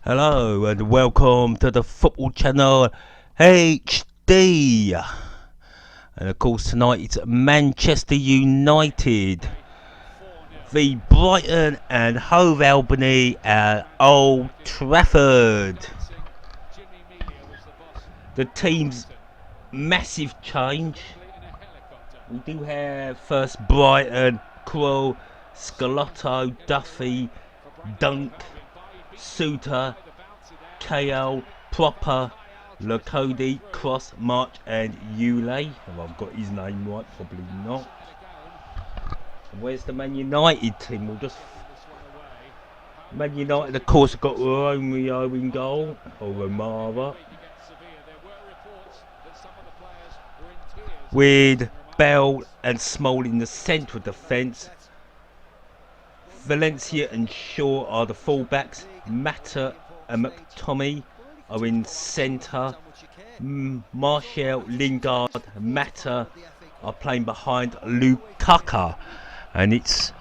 Hello and welcome to the football channel HD. And of course tonight it's Manchester United v Brighton and Hove Albion at Old Trafford. The team's massive change. We do have first Brighton, Krul, Scalotto, Duffy, Dunk, Suter, KL, Proper, Lokodi, Cross, March and Ule. Have I got his name right? Probably not. Where's the Man United team? We'll just... Man United of course got Romeo in goal, or Romara, with Bell and Small in the centre of defence. Valencia and Shaw are the fullbacks. Mata and McTominay are in centre. Martial, Lingard, Mata are playing behind Lukaku. And it's...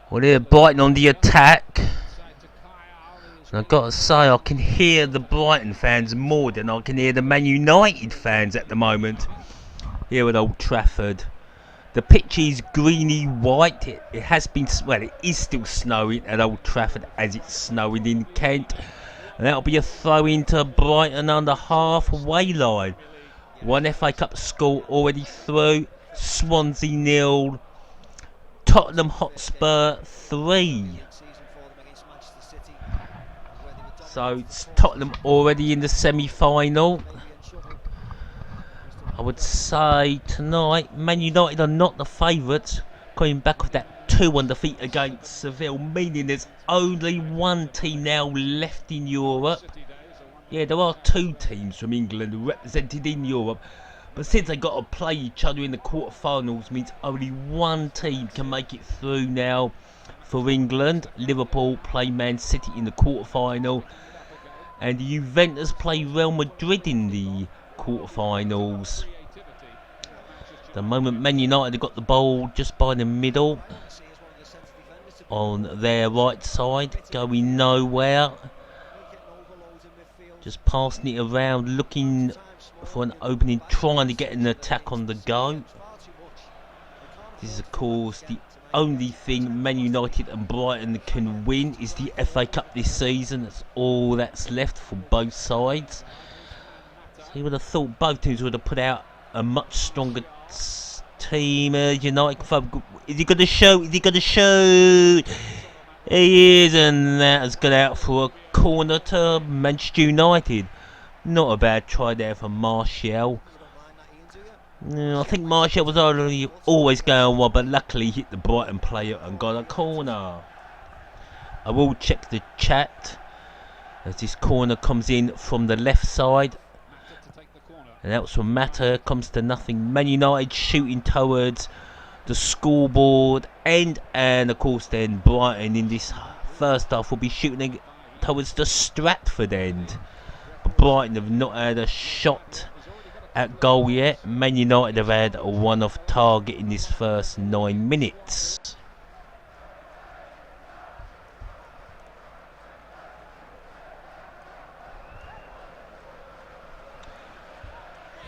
well, they're Brighton on the attack. And I've got to say, I can hear the Brighton fans more than I can hear the Man United fans at the moment here at Old Trafford. The pitch is greeny white. It has been, well, it is still snowing at Old Trafford as it's snowing in Kent. And that'll be a throw into Brighton on the halfway line. One FA Cup score already through. Swansea 0. Tottenham Hotspur 3. So it's Tottenham already in the semi-final. I would say tonight Man United are not the favourites, coming back with that 2-1 defeat against Seville, meaning there's only one team now left in Europe. Yeah, there are two teams from England represented in Europe, but since they got to play each other in the quarterfinals, means only one team can make it through now for England. Liverpool play Man City in the quarterfinal, and Juventus play Real Madrid in the quarterfinals. The moment Man United have got the ball just by the middle on their right side, going nowhere, just passing it around, looking for an opening, trying to get an attack on the go. This is of course the only thing Man United and Brighton can win, is the FA Cup this season. That's all that's left for both sides. You would have thought both teams would have put out a much stronger team. United, is he going to shoot? Is he going to shoot? He is, and that has got out for a corner to Manchester United. Not a bad try there for Martial. I think Martial was always going well, but luckily he hit the Brighton player and got a corner. I will check the chat as this corner comes in from the left side. And that was from Mata, comes to nothing. Man United shooting towards the scoreboard end, and of course then Brighton in this first half will be shooting towards the Stratford end. But Brighton have not had a shot at goal yet. Man United have had a one-off target in this first 9 minutes.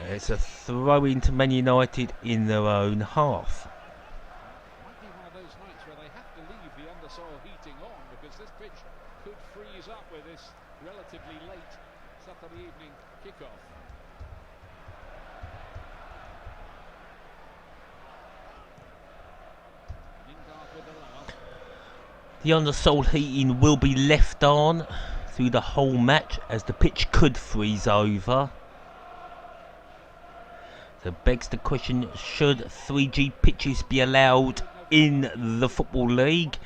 It's a throw into Man United in their own half. Might be one of those nights where they have to leave the undersoil heating on, because this pitch could freeze up with this relatively late Saturday evening kickoff. The undersoil heating will be left on through the whole match, as the pitch could freeze over. So begs the question, should 3G pitches be allowed in the Football League?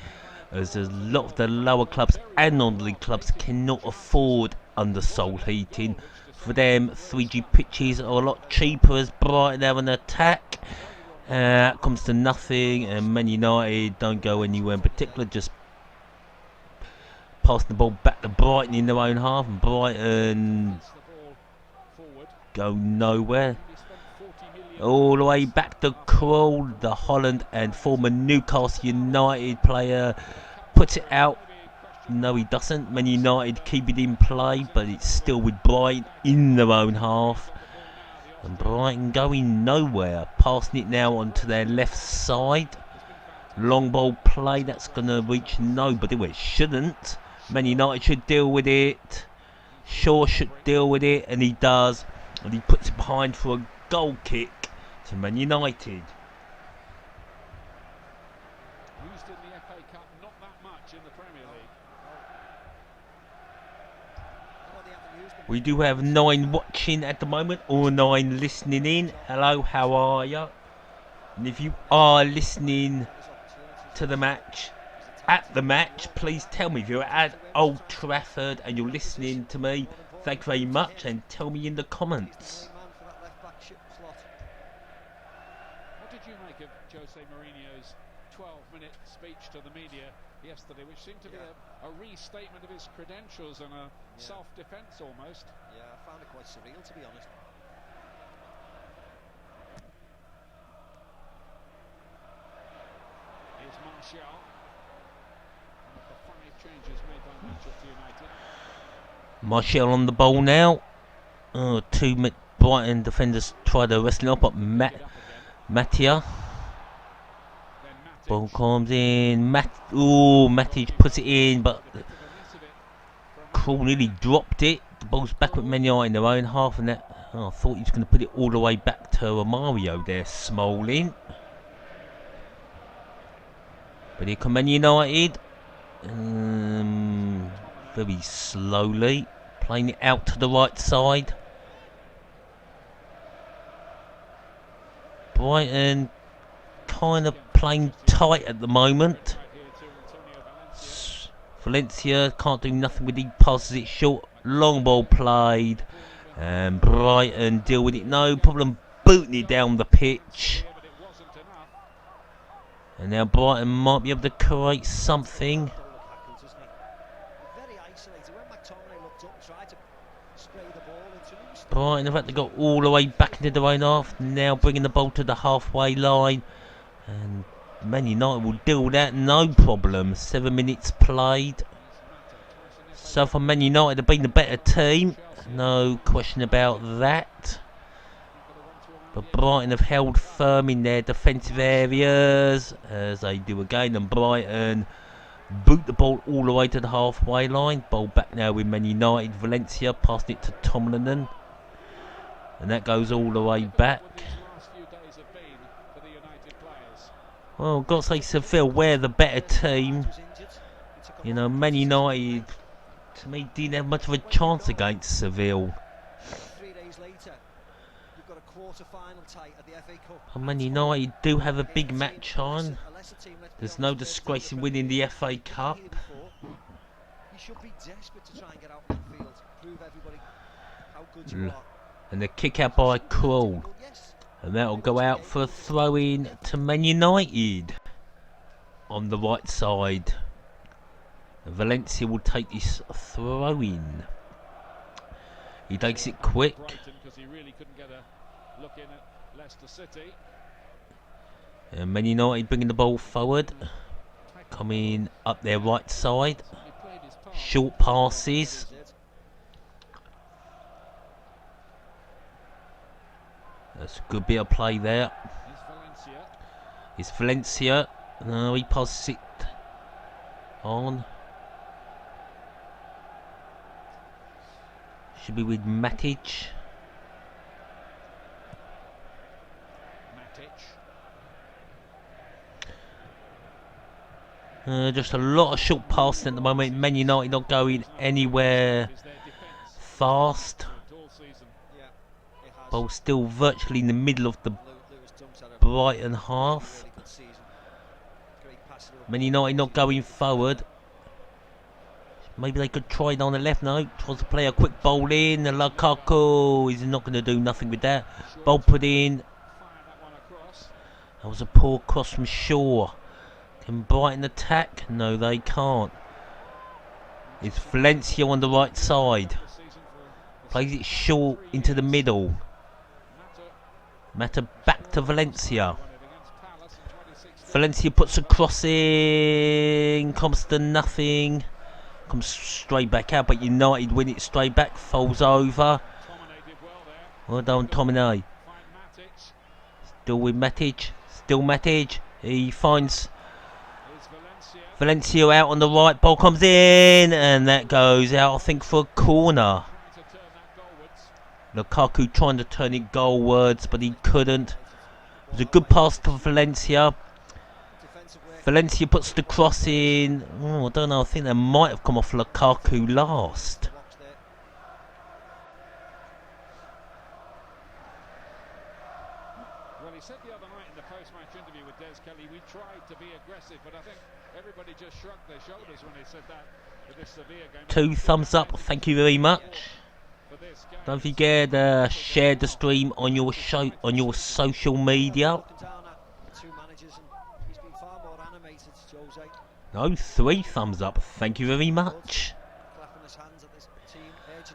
As a lot of the lower clubs and non-league clubs cannot afford undersoil heating. For them, 3G pitches are a lot cheaper, as Brighton have an attack. That comes to nothing, and Man United don't go anywhere in particular, just passing the ball back to Brighton in their own half, and Brighton go nowhere. All the way back to Krul, the Holland and former Newcastle United player, puts it out No, he doesn't. Man United keep it in play, but it's still with Brighton in their own half. And Brighton going nowhere. Passing it now onto their left side. Long ball play, that's going to reach nobody. Well, it shouldn't. Man United should deal with it. Shaw should deal with it, and he does. And he puts it behind for a goal kick to Man United. Used in the FA Cup, not that much in the Premier League. We do have 9 watching at the moment, or 9 listening in. Hello, how are you? And if you are listening to the match, at the match, please tell me. If you're at Old Trafford and you're listening to me, thank you very much, and tell me in the comments. What did you make of Jose Mourinho's 12-minute speech to the media yesterday, which seemed to be a restatement of his credentials and a self-defence almost? Yeah, I found it quite surreal, to be honest. Here's Martial. One of the 5 changes made by Manchester United. Martial on the ball now. 2 Brighton defenders try to wrestle up, but Matia. Ball comes in. Matic puts it in, but Krul nearly dropped it. The ball's back with Man United in their own half, and that. I thought he was going to put it all the way back to Romario there, Smalling. But here come Man United. Very slowly. Playing it out to the right side. Brighton kind of playing tight at the moment. Valencia can't do nothing with it. He passes it short. Long ball played. And Brighton deal with it. No problem booting it down the pitch. And now Brighton might be able to create something. Brighton have had to go all the way back into their own half. Now bringing the ball to the halfway line. And Man United will deal with that, no problem. 7 minutes played. So far Man United have been the better team. No question about that. But Brighton have held firm in their defensive areas, as they do again. And Brighton boot the ball all the way to the halfway line. Ball back now with Man United. Valencia passing it to Tomlin. And that goes all the way back. Well, I've got to say Seville, we're the better team. You know, Man United, to me, didn't have much of a chance against Seville. 3 days later, you've got a quarter-final tie at the FA Cup. And Man United do have a big match on. There's no disgrace in winning the FA Cup. You should be desperate to try and get out on the field, prove everybody how good you are. And the kick out by Krul. And that'll go out for a throw-in to Man United on the right side. And Valencia will take this throw-in. He takes it quick. And Man United bringing the ball forward. Coming up their right side. Short passes. That's a good bit of play there. It's Valencia. No, he passes it on. Should be with Matic. Just a lot of short passing at the moment. Man United not going anywhere fast. Ball still virtually in the middle of the Brighton half. Man United not going forward. Maybe they could try it on the left. No, tries to play a quick bowl in. And Lukaku is not going to do nothing with that. Ball put in. That was a poor cross from Shaw. Can Brighton attack? No, they can't. It's Valencia on the right side. Plays it short into the middle. Mata back to Valencia. Valencia puts a cross in. Comes to nothing. Comes straight back out, but United win it straight back. Falls over. Well done, Tomine. Still with Matic. Still Matic. He finds Valencia out on the right. Ball comes in, and that goes out, I think, for a corner. Lukaku trying to turn it goalwards, but he couldn't. It was a good pass to Valencia. Valencia puts the cross in. Oh, I don't know. I think that might have come off Lukaku last. Well, he said the other night in the post-match interview with Des Kelly, we tried to be aggressive, but I think everybody just shrugged their shoulders when he said that for this severe game. 2 thumbs up. Thank you very much. Don't forget to share the stream on your social media. No, 3 thumbs up. Thank you very much.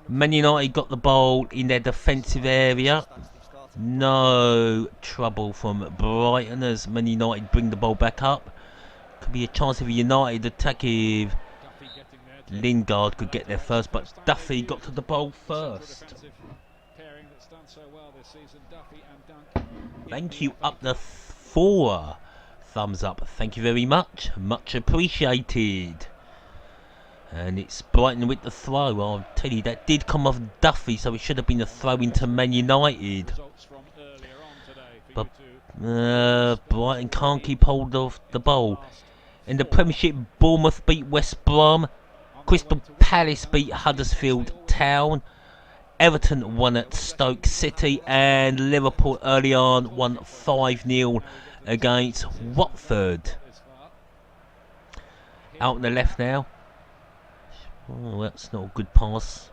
Man United got the ball in their defensive area. No trouble from Brighton as Man United bring the ball back up. Could be a chance of a United attack if Lingard could get there first, but Duffy got to the ball first. Thank you, up to 4 thumbs up. Thank you very much. Much appreciated. And it's Brighton with the throw. I'll tell you, that did come off Duffy, so it should have been a throw into Man United. But Brighton can't keep hold of the ball. In the Premiership, Bournemouth beat West Brom. Crystal Palace beat Huddersfield Town. Everton won at Stoke City, and Liverpool early on won 5-0 against Watford. Out on the left now. Oh, that's not a good pass.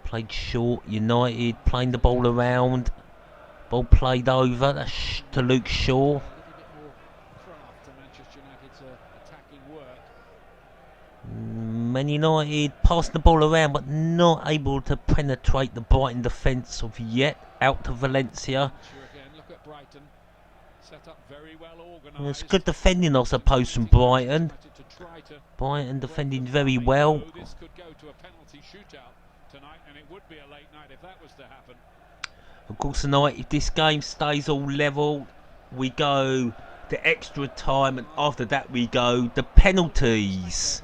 Played short. United playing the ball around. Ball played over. That's to Luke Shaw. Man United passing the ball around, but not able to penetrate the Brighton defence of yet. Out to Valencia. It's good defending, I suppose, from Brighton. Brighton defending very well. Of course, tonight, if this game stays all level, we go to extra time, and after that we go to penalties.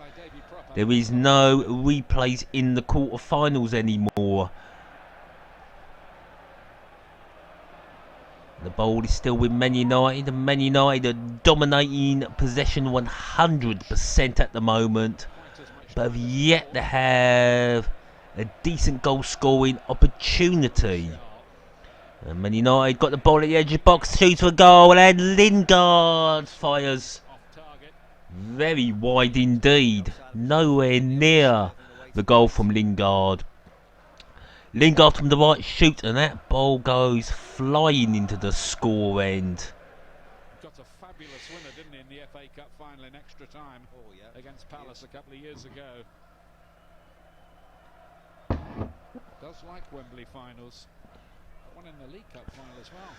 There is no replays in the quarterfinals anymore. The ball is still with Man United, and Man United are dominating possession 100% at the moment, but have yet to have a decent goal scoring opportunity. And Man United got the ball at the edge of the box, shoots for a goal, and Lingard fires very wide indeed. Nowhere near the goal from Lingard. Lingard from the right shoots, and that ball goes flying into the score end. Got a fabulous winner, didn't he, in the FA Cup final in extra time against Palace a couple of years ago. Does like Wembley finals. One in the League Cup final as well.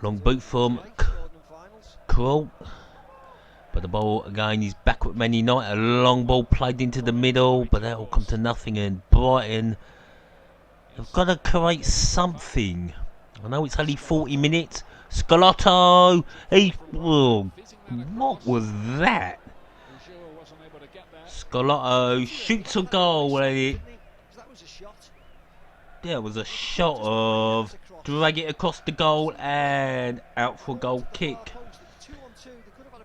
Long boot from Kroll. But the ball again is back with Man United. A long ball played into the middle, but that will come to nothing. And Brighton have got to create something. I know it's only 40 minutes. Scalotto, what was that? Scalotto shoots a goal, and there was a shot of drag it across the goal and out for a goal kick.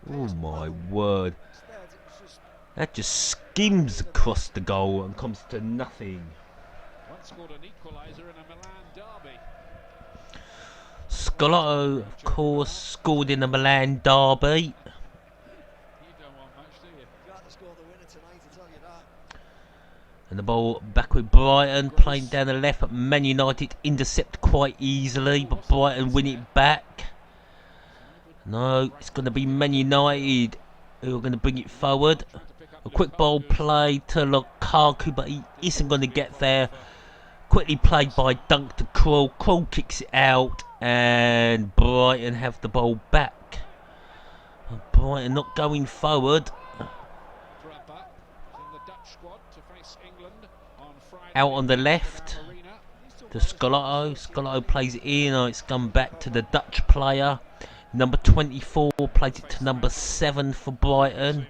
Oh my word. That just skims across the goal and comes to nothing. Scalotto, of course, scored in the Milan derby. And the ball back with Brighton, playing down the left, but Man United intercept quite easily, but Brighton win it back. No, it's going to be Man United who are going to bring it forward. A quick ball play to Lukaku, but he isn't going to get there. Quickly played by Dunk to Kroll. Kroll kicks it out, and Brighton have the ball back. Brighton not going forward. out on the left to Scalotto. Scalotto plays it in. Oh, it's gone back to the Dutch player. Number 24 plays it to number 7 for Brighton.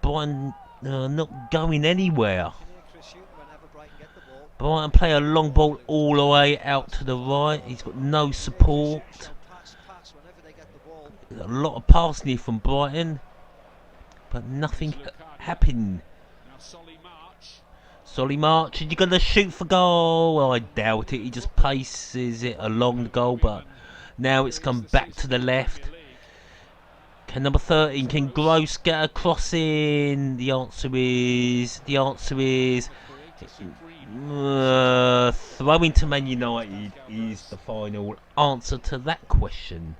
Brighton not going anywhere. Brighton play a long ball all the way out to the right. He's got no support. A lot of passing here from Brighton, but nothing happened. Solly March, is he going to shoot for goal? Well, I doubt it. He just paces it along the goal, but now it's come back to the left. Can number 13, can Gross get a cross in? The answer is throwing to Man United is the final answer to that question.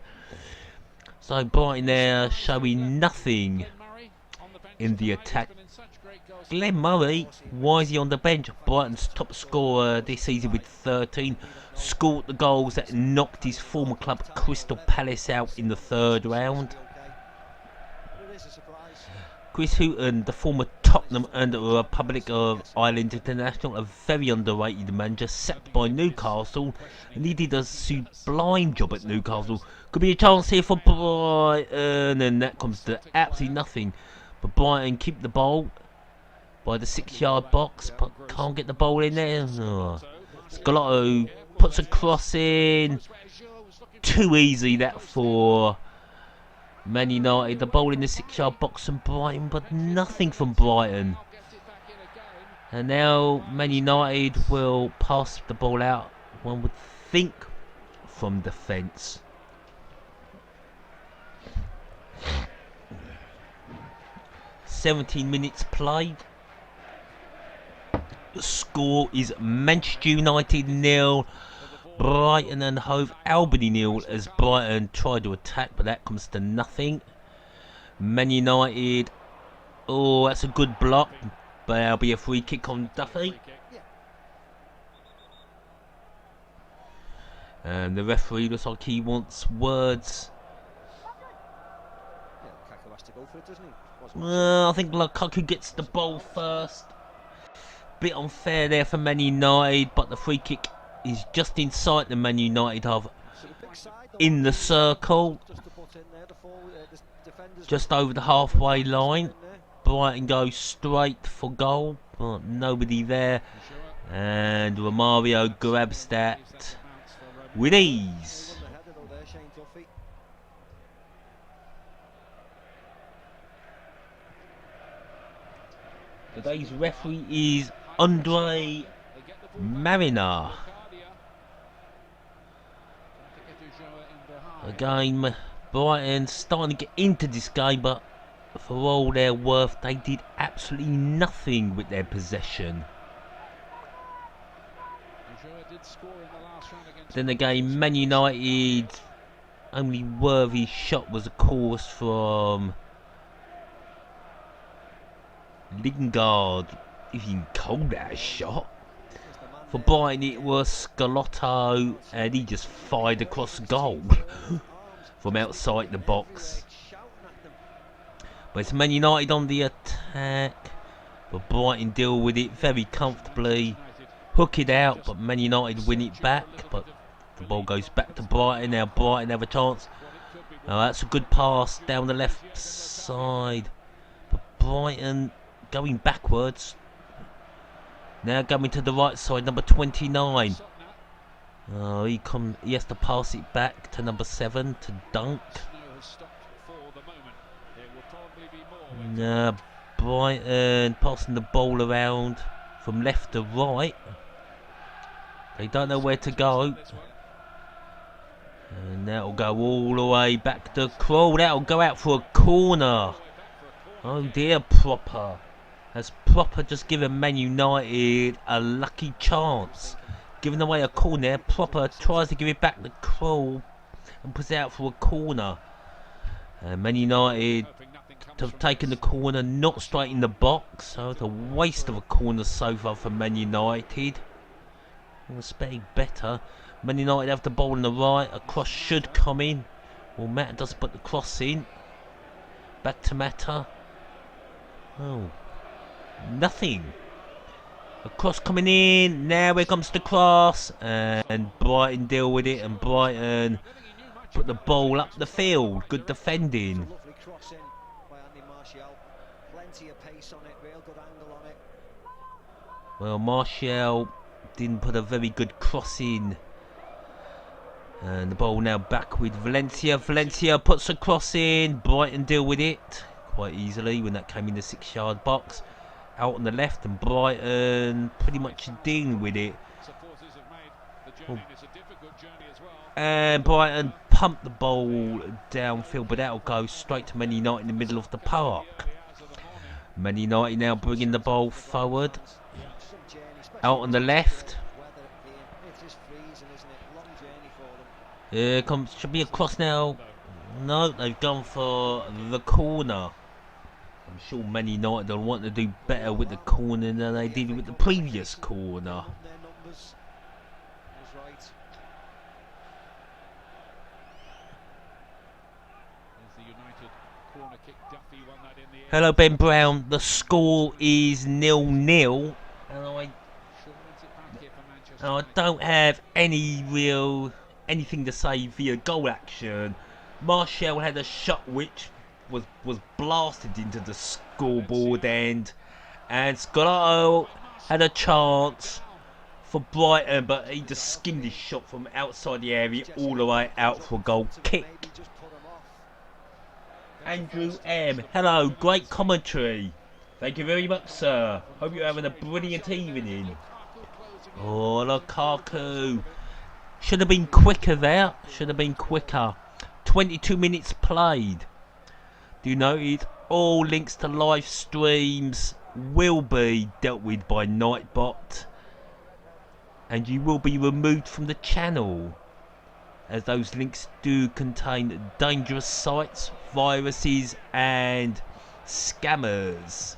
So Brighton there showing nothing in the attack. Glenn Murray, why is he on the bench? Brighton's top scorer this season with 13. Scored the goals that knocked his former club Crystal Palace out in the 3rd round. Chris Hughton, the former Tottenham and Republic of Ireland international, a very underrated manager, sacked by Newcastle, and he did a sublime job at Newcastle. Could be a chance here for Brighton, and that comes to absolutely nothing. But Brighton keep the ball by the 6-yard box, but can't get the ball in there. Scalotto puts a cross in. Too easy that for Man United. The ball in the 6-yard box from Brighton, but nothing from Brighton. And now Man United will pass the ball out, one would think, from defence. "17 minutes played. The score is Manchester United 0, Brighton and Hove Albion 0, as Brighton tried to attack, but that comes to nothing. Man United, oh, that's a good block, but there'll be a free kick on Duffy. And the referee looks like he wants words. I think Lukaku gets the ball first. Bit unfair there for Man United, but the free kick is just inside the Man United half, in the circle, just over the halfway line. Brighton goes straight for goal, but nobody there, and Romario grabs that with ease. Today's referee is Marriner. Again, Brighton starting to get into this game, but for all their worth, they did absolutely nothing with their possession. Then again, Man United, only worthy shot was, of course, from Lingard, if you can call that a shot. For Brighton it was Scalotto, and he just fired across goal from outside the box. But it's Man United on the attack, but Brighton deal with it very comfortably, hook it out, but Man United win it back. But the ball goes back to Brighton. Now Brighton have a chance. Now that's a good pass down the left side, but Brighton going backwards. Now going to the right side, number 29. Oh, he has to pass it back to number 7 to Dunk. Now Brighton passing the ball around from left to right. They don't know where to go. And that'll go all the way back to Kroll. That'll go out for a corner. Oh dear, Proper. Has Proper just given Man United a lucky chance? Giving away a corner. Proper tries to give it back to Kroll and puts it out for a corner. And Man United have taken the corner, not straight in the box. So it's a waste of a corner so far for Man United. I was expecting better. Man United have the ball on the right. A cross should come in. Well, Mata does put the cross in. Back to Mata. Oh. Nothing. A cross coming in. Now here comes the cross. And Brighton deal with it. And Brighton put the ball up the field. Good defending. Lovely cross in by Andy Martial. Plenty of pace on it, real good angle on it. Well, Martial didn't put a very good cross in. And the ball now back with Valencia. Valencia puts a cross in. Brighton deal with it quite easily when that came in the 6-yard box. Out on the left, and Brighton pretty much dealing with it. And Brighton pumped the ball downfield, but that'll go straight to Man United in the middle of the park. Man United now bringing the ball forward. Out on the left. Here comes, should be a cross now. No, they've gone for the corner. I'm sure Man United will want to do better with the corner than they did with the previous corner. Hello Ben Brown, the score is 0-0 and I don't have anything to say via goal action. Martial had a shot which was blasted into the scoreboard end, and Scalotto had a chance for Brighton, but he just skimmed his shot from outside the area all the way out for a goal kick. Andrew M, hello, great commentary. Thank you very much, sir. Hope you're having a brilliant evening. Oh, Lukaku. Should have been quicker there. Should have been quicker. 22 minutes played. Do you notice all links to live streams will be dealt with by Nightbot, and you will be removed from the channel, as those links do contain dangerous sites, viruses and scammers.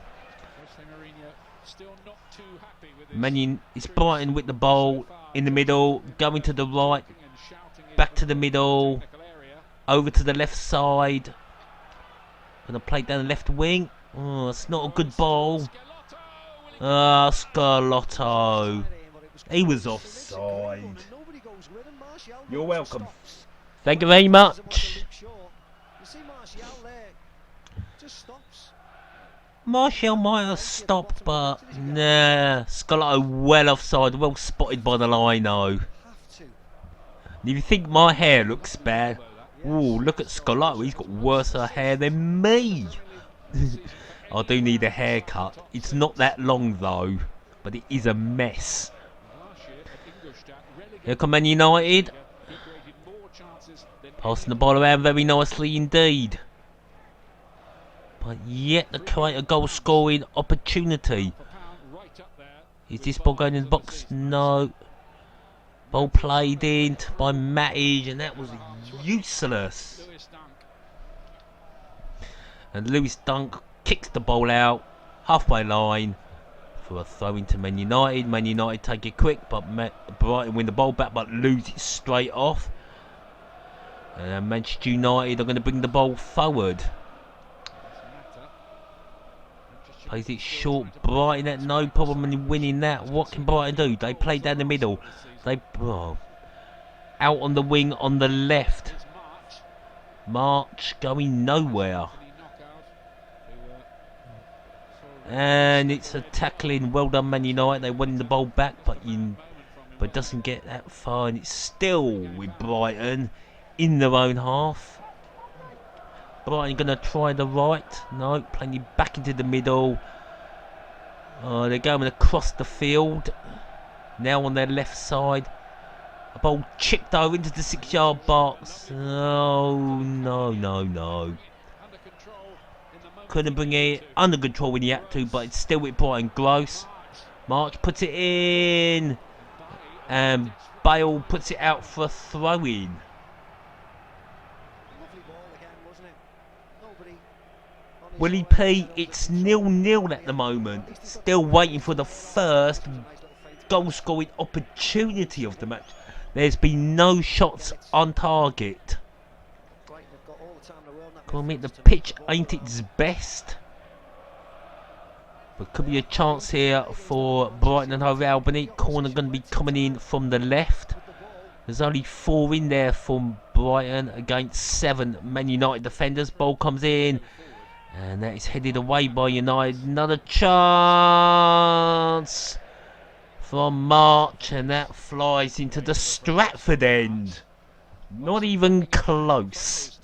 Mannion is Brighton with the ball in the middle, going to the right, back to the middle, over to the left side. Gonna play down the left wing. Oh, it's not a good ball. Ah, Scalotto. He was offside. You're welcome. Thank you very much. Martial might have stopped, but nah. Scalotto well offside, well spotted by the lino. If you think my hair looks bad, ooh, look at Scalotto, he's got worse hair than me. I do need a haircut. It's not that long though, but it is a mess. Here come Man United. Passing the ball around very nicely indeed. But yet the Quater goal scoring opportunity. Is this ball going in the box? No. Ball played in by Matic, and that was useless. And Lewis Dunk kicks the ball out halfway line for a throw into Man United. Man United take it quick, but Brighton win the ball back but lose it straight off. And Manchester United are going to bring the ball forward. Plays it short. Brighton had no problem in winning that. What can Brighton do? They play down the middle. They out on the wing on the left. March going nowhere. And it's a tackling. Well done, Man United. They win the ball back, but doesn't get that far. And it's still with Brighton in their own half. Brighton going to try the right. No, playing it back into the middle. Oh, they're going across the field. Now on their left side. A ball chipped over into the 6-yard box. Oh, no. Couldn't bring it under control when he had to, but it's still with Brighton. Gross. March puts it in. And Bale puts it out for a throw-in. Willie P, it's 0-0 at the moment. Still waiting for the first goal scoring opportunity of the match. There's been no shots on target. Come on, mate, the pitch ain't its best. But could be a chance here for Brighton and Hove Albion. Corner going to be coming in from the left. There's only 4 in there from Brighton against 7 Man United defenders. Ball comes in. And that is headed away by United. Another chance from March. And that flies into the Stratford end. Not even close.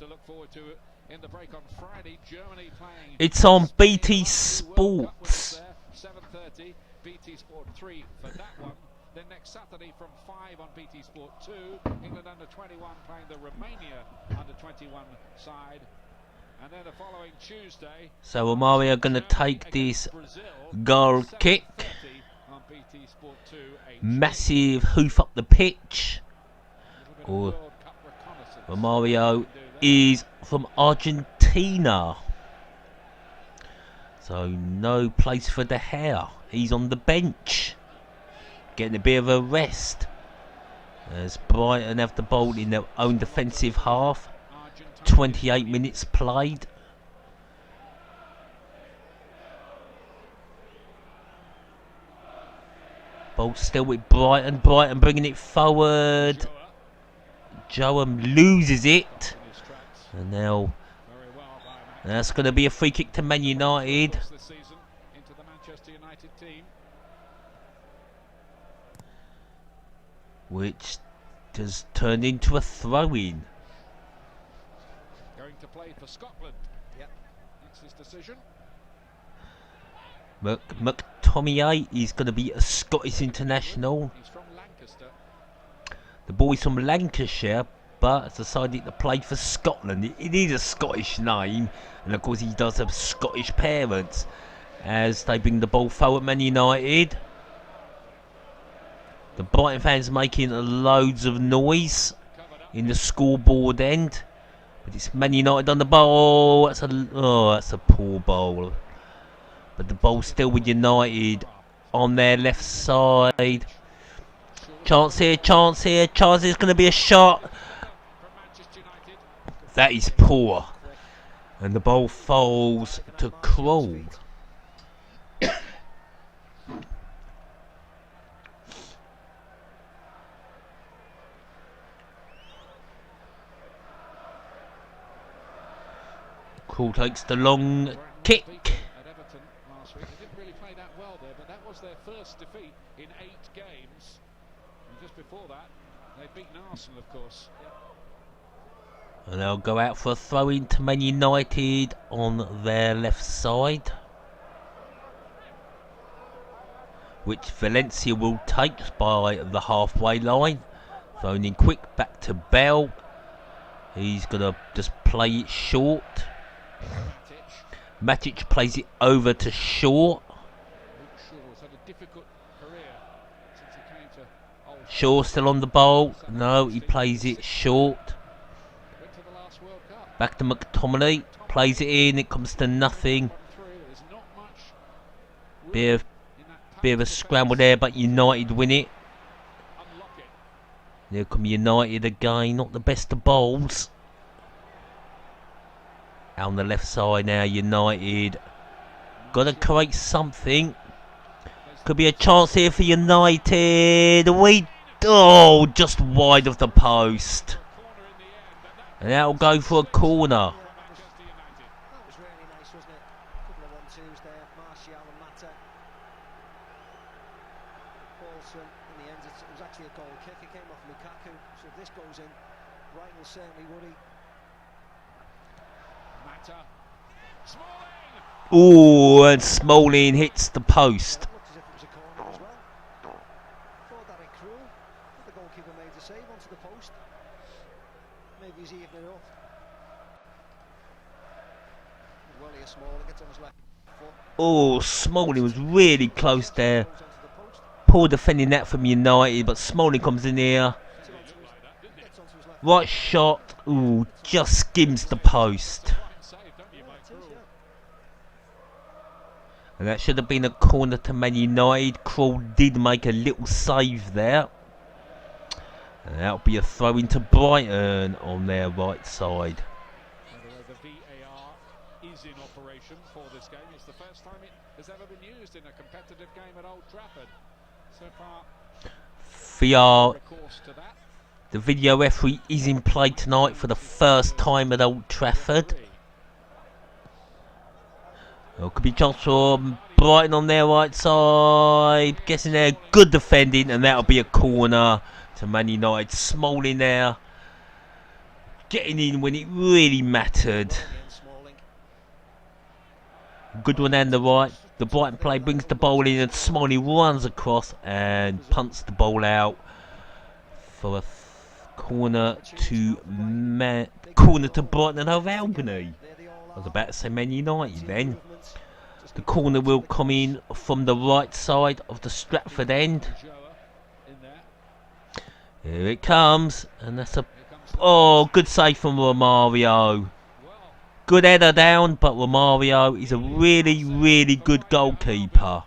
It's on BT Sports. 7:30, BT Sport 3 for that one. Then next Saturday from 5 on BT Sport 2, England under 21 playing the Romania under 21 side. And then the following Tuesday, So Romario going to take this goal kick. on BT Sport 2, Massive hoof up the pitch. Or Romario is from Argentina. So no place for De Gea. He's on the bench. Getting a bit of a rest. As Brighton have the ball in their own defensive half. 28 minutes played. Ball still with Brighton. Brighton bringing it forward. Joam loses it. And now that's going to be a free kick to Man United. Which has turned into a throw-in. Going to play for Scotland. Yep, that's his decision. McTominay is going to be a Scottish international. He's from Lancaster. The boy's from Lancashire, but has decided to play for Scotland. It is a Scottish name, and of course he does have Scottish parents. As they bring the ball forward, Man United. The Brighton fans making loads of noise in the scoreboard end. But it's Man United on the ball. That's a poor ball. But the ball's still with United on their left side. Chance here, chance here. Chance is going to be a shot. That is poor. And the ball falls to Krul. Krul takes the long kick. At Everton last week. They didn't really play that well there, but that was their first defeat in 8 games. And just before that, they'd beaten Arsenal, of course. And they'll go out for a throw-in to Man United on their left side. Which Valencia will take by the halfway line. Thrown in quick, back to Bell. He's going to just play it short. Matic plays it over to Shaw. Shaw still on the ball. No, he plays it short. Back to McTominay. Plays it in. It comes to nothing. Bit of a scramble there, but United win it. Here come United again. Not the best of bowls. On the left side now, United. Got to create something. Could be a chance here for United. Just wide of the post. And that'll go for a corner. That was really nice, wasn't it? A couple of 1-2s there, Martial and Mata. Paulson, in the end, it was actually a goal kick. It came off Lukaku. So if this goes in, Brighton will certainly worry. Mata. Smalling! Ooh, and Smalling hits the post. Looked as if it was a corner as well. Thought that it cruel. But the goalkeeper made the save onto the post. Maybe he's evening up. Well, here Smalling gets on his left foot. Oh, Smalling was really close there. Poor defending that from United, but Smalling comes in here. Right shot. Ooh, just skims the post. And that should have been a corner to Man United. Krul did make a little save there. And that'll be a throw into Brighton on their right side. The VAR easing operation for this game. It's the first time it has ever been used in a competitive game at Old Trafford. So far, the video referee is in play tonight for the first time at Old Trafford. It could be chance for Brighton on their right side. Guessing they're good defending, and that'll be a corner to Man United. Smalling there, getting in when it really mattered. Good one and the right. The Brighton play brings the ball in, and Smalling runs across and punts the ball out for a corner to Brighton Hove Albion. I was about to say Man United then. The corner will come in from the right side of the Trafford end. Here it comes, and that's a good save from Romario. Good header down, but Romario is a really good goalkeeper.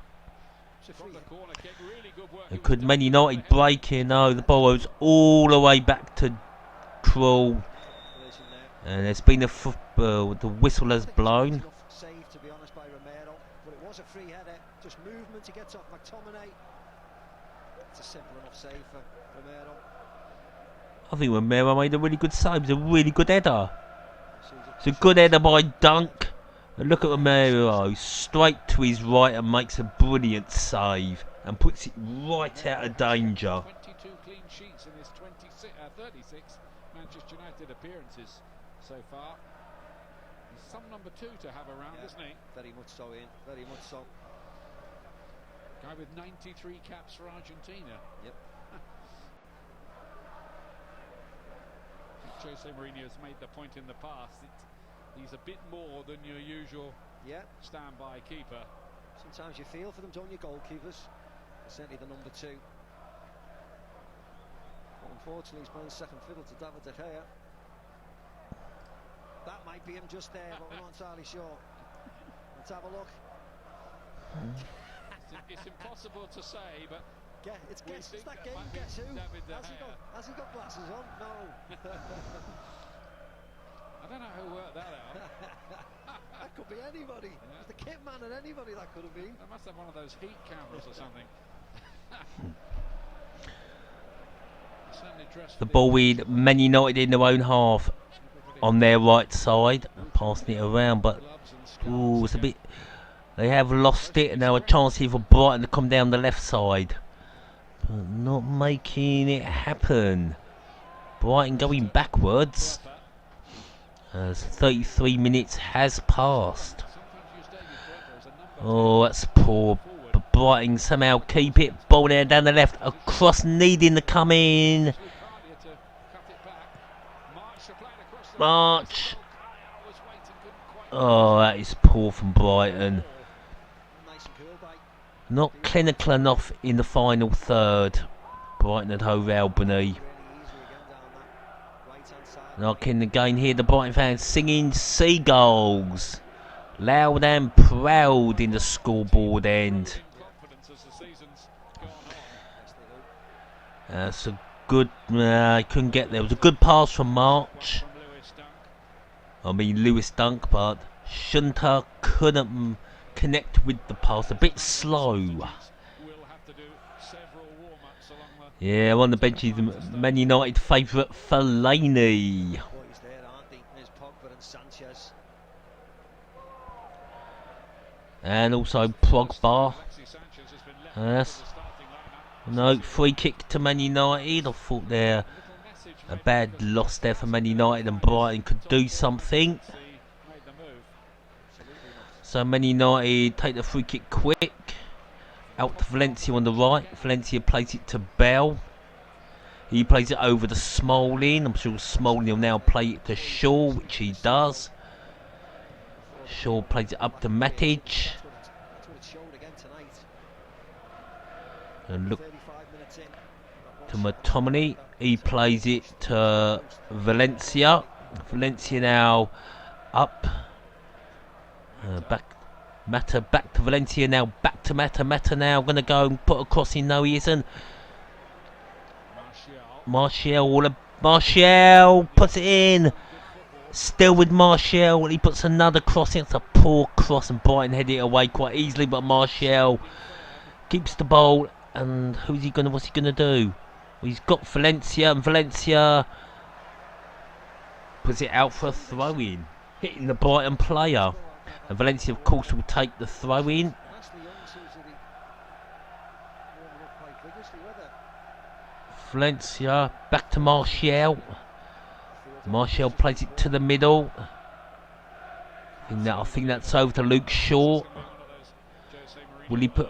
Could Man United break here? No, the ball goes all the way back to Krul, and there's been the whistle has blown. A free header, just movement to get off McTominay. It's a simple enough save for Romero. I think Romero made a really good save. It's a really good header. It's a good header by Dunk. And look at Romero, straight to his right and makes a brilliant save and puts it right out of danger. 22 clean sheets in his 36 Manchester United appearances so far. He's some number 2 to have around, isn't he? Very much so, Ian. Very much so. Guy with 93 caps for Argentina. Yep. Jose Marriner has made the point in the past. He's a bit more than your usual standby keeper. Sometimes you feel for them, don't you, goalkeepers? Certainly the number 2. But unfortunately, he's playing second fiddle to David De Gea. That might be him just there, but we're not entirely sure. Let's have a look. It's impossible to say, but it's that game. Guess who? Has he got glasses on? No. I don't know who worked that out. That could be anybody. Yeah. The kit man and anybody that could have been. They must have one of those heat cameras or something. The ball with Man United in their own half on their right side, passing it around, but it's a bit. They have lost it, and now a chance here for Brighton to come down the left side, but not making it happen. Brighton going backwards as 33 minutes has passed. Oh, that's poor. But Brighton somehow keep it. Ball there down the left, across, needing to come in. March. Oh, that is poor from Brighton. Not clinical enough in the final third. Brighton and Hove Albion. And I can again hear the Brighton fans singing Seagulls. Loud and proud in the scoreboard end. That's a good. I couldn't get there. It was a good pass from March. I mean Lewis Dunk, but Shunter couldn't connect with the pass. A bit slow. Yeah, on the bench is Man United favourite Fellaini. And also Pogba. Yes. No, free kick to Man United. I thought there a bad loss there for Man United, and Brighton could do something. So Man United take the free kick quick. Out to Valencia on the right. Valencia plays it to Bell. He plays it over to Smalling. I'm sure Smalling will now play it to Shaw, which he does. Shaw plays it up to Matic. And look to McTominay. He plays it to Valencia. Valencia now up. Mata back to Valencia now. Back to Mata. Mata now going to go and put a cross in. No, he isn't. Martial puts it in. Still with Martial. He puts another cross in. It's a poor cross and Brighton head it away quite easily. But Martial keeps the ball. And what's he gonna do? Well, he's got Valencia, and Valencia puts it out for a throw-in, hitting the Brighton player. And Valencia, of course, will take the throw-in. Valencia back to Martial. Martial plays it to the middle. I think that's over to Luke Shaw. Will he put?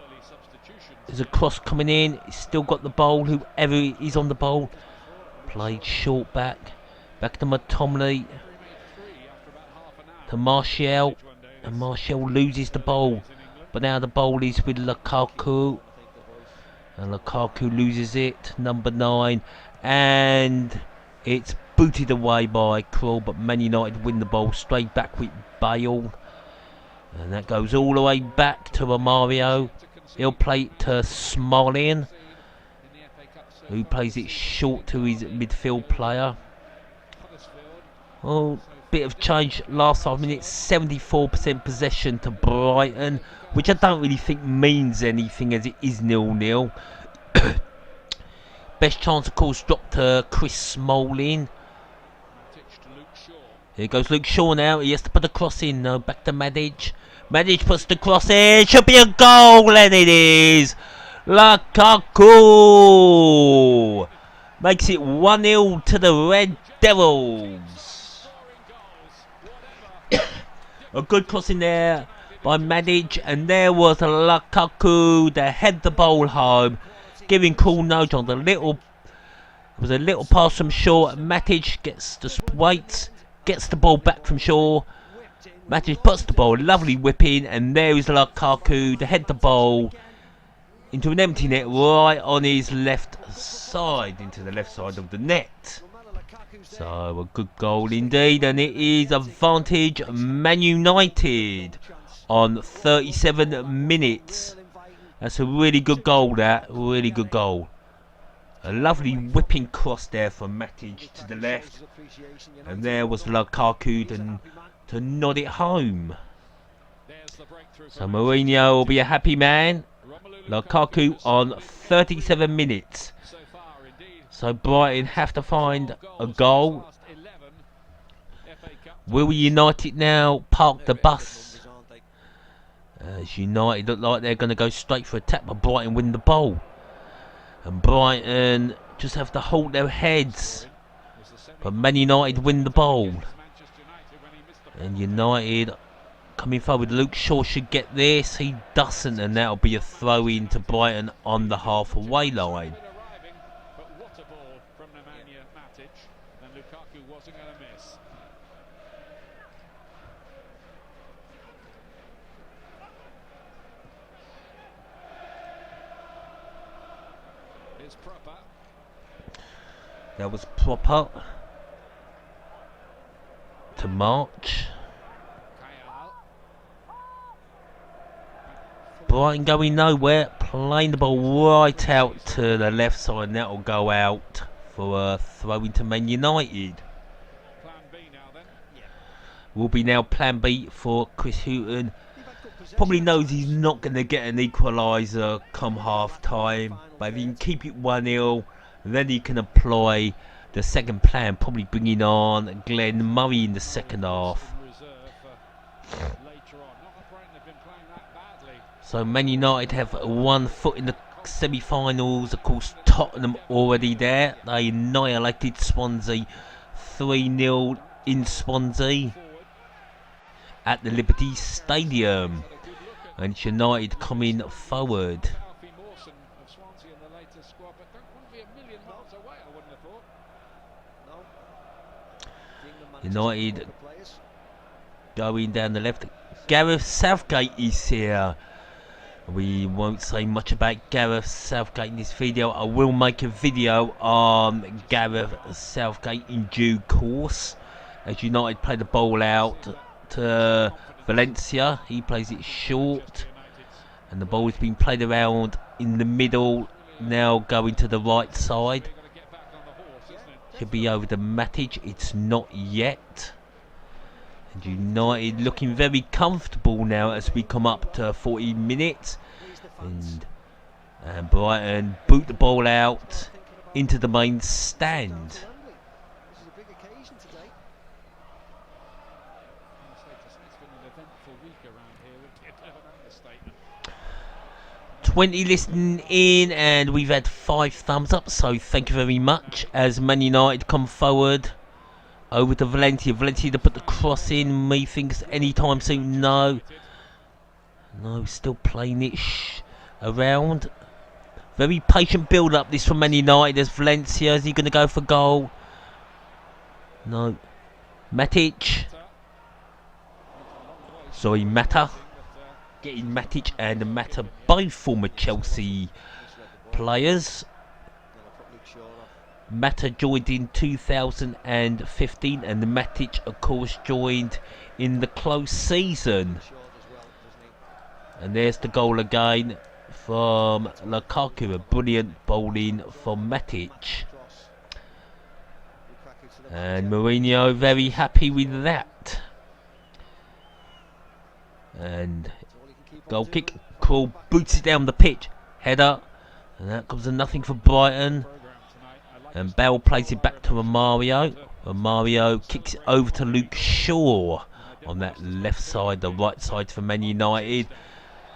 There's a cross coming in. He's still got the ball. Whoever is on the ball, played short back. Back to Matomley. To Martial. And Martial loses the ball. But now the ball is with Lukaku. And Lukaku loses it. Number 9. And it's booted away by Krul. But Man United win the ball straight back with Bale. And that goes all the way back to Mario. He'll play it to Smalling, who plays it short to his midfield player. Oh, bit of change last 5 minutes. 74% possession to Brighton, which I don't really think means anything as it is 0-0. Best chance, of course, dropped to Chris Smalling. Here goes Luke Shaw now. He has to put the cross in. No, back to Madic. Madic puts the cross in. Should be a goal, and it is. Lukaku makes it 1-0 to the Red Devils. A good cross in there by Madic, and there was Lukaku to head the ball home, giving cool note on the little. It was a little pass from Shaw. Matic gets the weights, gets the ball back from Shaw. Matic puts the ball, lovely whip in, and there is Lukaku to head the ball into an empty net right on his left side, into the left side of the net. So a good goal indeed, and it is advantage Man United on 37 minutes. That's a really good goal, that. Really good goal. A lovely whipping cross there from Matic to the left. And there was Lukaku to nod it home. So Marriner will be a happy man. Lukaku on 37 minutes. So Brighton have to find a goal. Will United now park the bus? As United look like they're going to go straight for attack, but Brighton win the ball. And Brighton just have to hold their heads. But Man United win the ball. And United coming forward. Luke Shaw should get this. He doesn't, and that'll be a throw in to Brighton on the halfway line. That was proper to March. Brighton going nowhere, playing the ball right out to the left side, and that will go out for a throw into Man United. Will be now plan B for Chris Hughton. Probably knows he's not going to get an equaliser come half time, but if he can keep it 1-0, then he can apply the second plan, probably bringing on Glenn Murray in the second half. So Man United have 1 foot in the semi-finals. Of course, Tottenham already there. They annihilated Swansea 3-0 in Swansea at the Liberty Stadium. And it's United coming forward. United going down the left. Gareth Southgate is here. We won't say much about Gareth Southgate in this video. I will make a video on Gareth Southgate in due course. As United play the ball out to Valencia. He plays it short. And the ball has been played around in the middle. Now going to the right side. Should be over to Matic. It's not yet. And United looking very comfortable now as we come up to 40 minutes. And Brighton boot the ball out into the main stand. This is a big occasion today. 20 listening in, and we've had 5 thumbs up, so thank you very much. As Man United come forward over to Valencia. Valencia to put the cross in. Methinks anytime soon. No, still playing it around. Very patient build up this from Man United. As Valencia, is he going to go for goal? No. Matic. Sorry, Mata. Getting Matic and Mata, both former Chelsea players. Mata joined in 2015, and the Matic, of course, joined in the close season. And there's the goal again from Lukaku, a brilliant bowling from Matic. And Marriner very happy with that. And goal kick, Krul boots it down the pitch, header, and that comes to nothing for Brighton. And Bell plays it back to Romario. Romario kicks it over to Luke Shaw on that left side, the right side for Man United.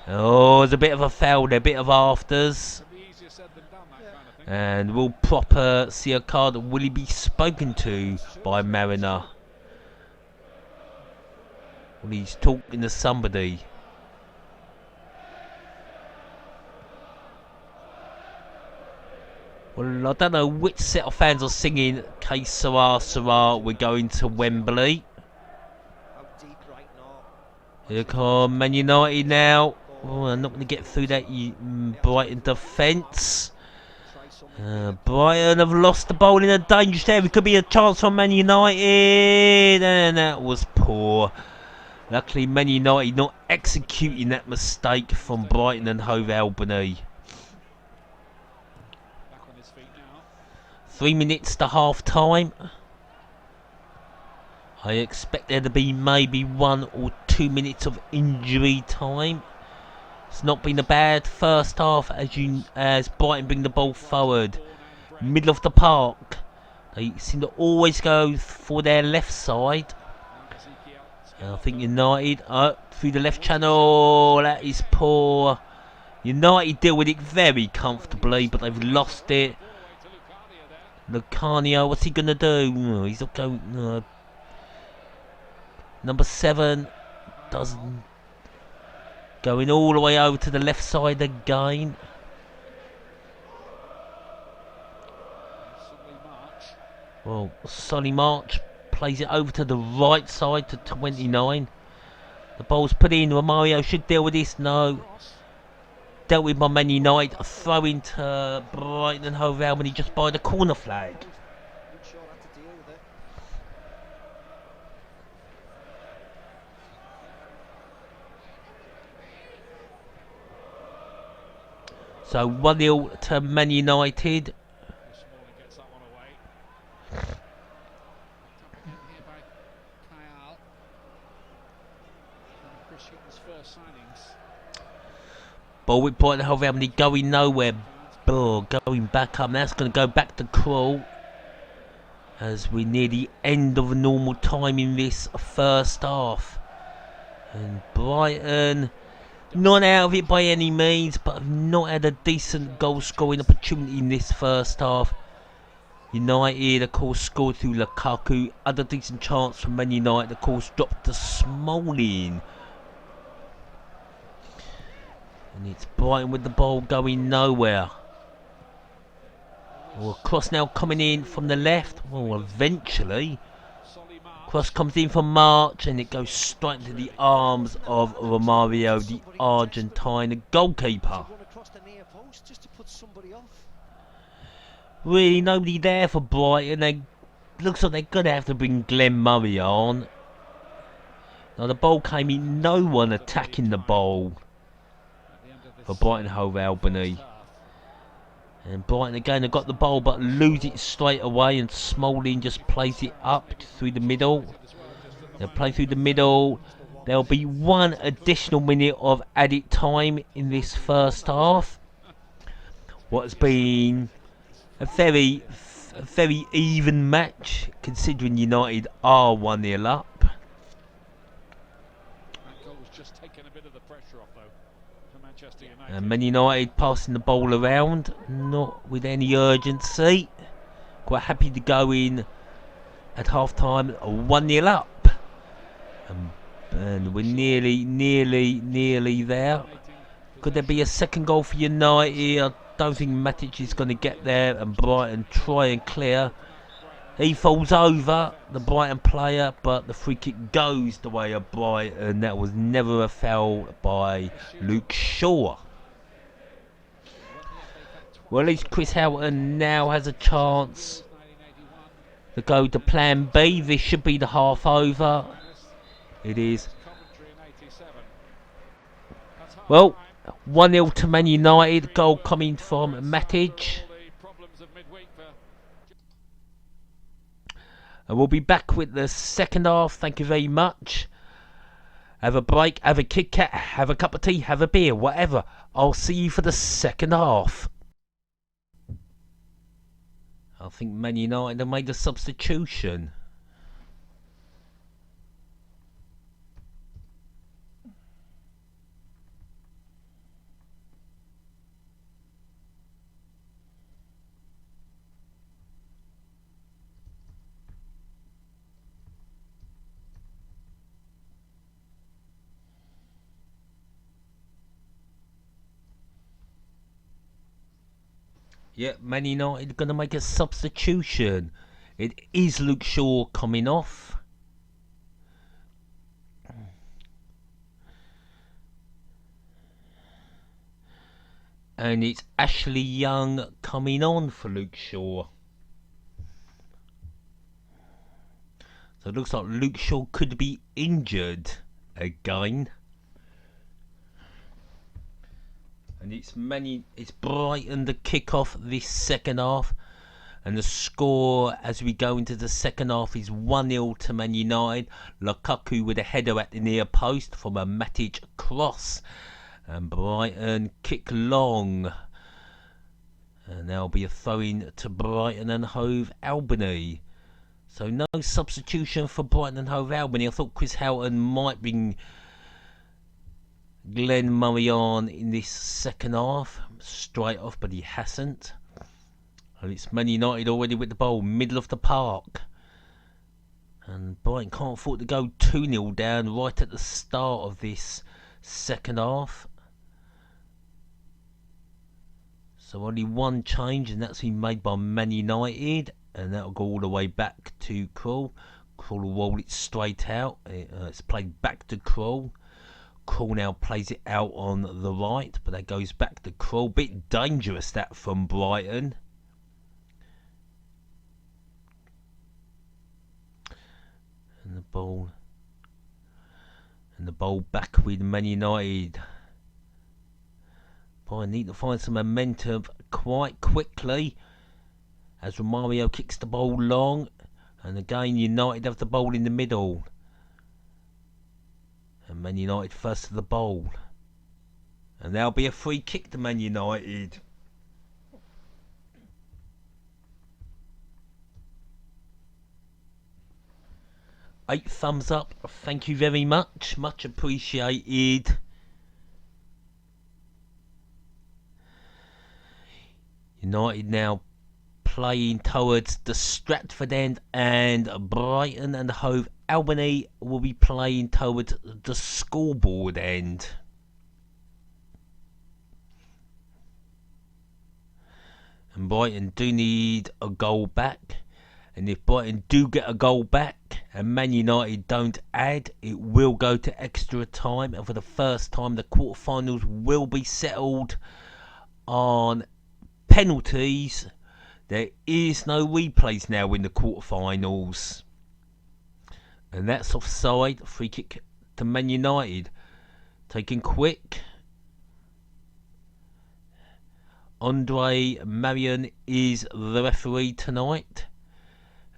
Oh, there's a bit of a foul there, a bit of afters. And will Proper see a card? Will he be spoken to by Marriner? Well, he's talking to somebody. Well, I don't know which set of fans are singing "Que Sera, Sera, we're going to Wembley." Here come Man United now. Oh, I'm not going to get through that Brighton defence. Brighton have lost the ball in a dangerous area. It could be a chance for Man United, and that was poor. Luckily, Man United not executing that mistake from Brighton and Hove Albion. 3 minutes to half time. I expect there to be maybe 1 or 2 minutes of injury time. It's not been a bad first half as Brighton bring the ball forward. Middle of the park. They seem to always go for their left side. I think United through the left channel. That is poor. United deal with it very comfortably, but they've lost it. Lucanio, what's he gonna do? Oh, he's not going. Number 7 doesn't. Going all the way over to the left side again. Well, Solly March plays it over to the right side to 29. The ball's put in. Romario should deal with this. No. Dealt with by Man United. A throw into Brighton and Hove Albion just by the corner flag. So 1-0 to Man United. Ball with Brighton Hove Albion going nowhere. Ball going back up. Now it's going to go back to Krul. As we near the end of normal time in this first half. And Brighton not out of it by any means, but have not had a decent goal scoring opportunity in this first half. United, of course, scored through Lukaku. Other decent chance from Man United, of course, dropped to Smalling. And it's Brighton with the ball going nowhere. Well, cross now coming in from the left. Well, eventually. Cross comes in from March and it goes straight into the arms of Romario, the Argentine goalkeeper. Really nobody there for Brighton. Looks like they're going to have to bring Glenn Murray on. Now the ball came in, no one attacking the ball for Brighton Hove Albion. And Brighton again have got the ball but lose it straight away, and Smalling just plays it up through the middle. They'll play through the middle. There'll be 1 additional minute of added time in this first half. What's been a very even match, considering United are 1-0 up. That goal's just taken a bit of the pressure off, though, for Manchester United. And Man United passing the ball around, not with any urgency. Quite happy to go in at half time 1-0 up. And we're nearly there. Could there be a second goal for United? I don't think Matic is going to get there, and Brighton try and clear. He falls over, the Brighton player, but the free kick goes the way of Brighton. That was never a foul by Luke Shaw. Well, at least Chris Houghton now has a chance to go to plan B. This should be the half over. It is. Well, 1-0 to Man United. Goal coming from Matic. And we'll be back with the second half. Thank you very much. Have a break, have a Kit Kat, have a cup of tea, have a beer, whatever. I'll see you for the second half. I think Man United have made a substitution. Yeah, Man United are going to make a substitution. It is Luke Shaw coming off. And it's Ashley Young coming on for Luke Shaw. So it looks like Luke Shaw could be injured again. And it's Brighton the kick-off this second half. And the score as we go into the second half is 1-0 to Man United. Lukaku with a header at the near post from a Matic cross. And Brighton kick long. And there'll be a throw-in to Brighton and Hove Albion. So no substitution for Brighton and Hove Albion. I thought Chris Houghton might bring Glenn Murray on in this second half straight off, but he hasn't. And it's Man United already with the ball, middle of the park. And Brighton can't afford to go 2-0 down right at the start of this second half. So only one change, and that's been made by Man United. And that'll go all the way back to Krul. Krul will roll it straight out. It's played back to Krul. Krul now plays it out on the right, but that goes back to Krul. Bit dangerous that from Brighton. And the ball back with Man United. Brighton need to find some momentum quite quickly as Romario kicks the ball long, and again United have the ball in the middle. And Man United first to the ball. And there'll be a free kick to Man United. Eight thumbs up. Thank you very much. Much appreciated. United now playing towards the Stratford end, and Brighton and Hove Albion will be playing towards the scoreboard end. And Brighton do need a goal back, and if Brighton do get a goal back and Man United don't add, it will go to extra time, and for the first time the quarterfinals will be settled on penalties. There is no replays now in the quarterfinals. And that's offside. Free kick to Man United. Taken quick. Andre Marriner is the referee tonight.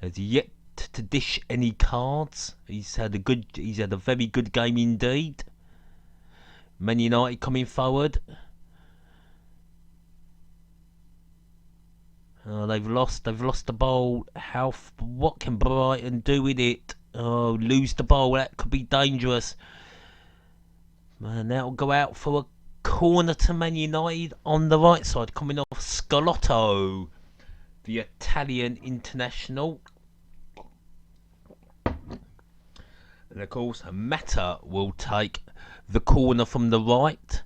Has yet to dish any cards. He's had a very good game indeed. Man United coming forward. They've lost the ball. What can Brighton do with it? Oh, lose the ball. That could be dangerous. And that'll go out for a corner to Man United on the right side, coming off Scalotto, the Italian international. And of course, Mata will take the corner from the right.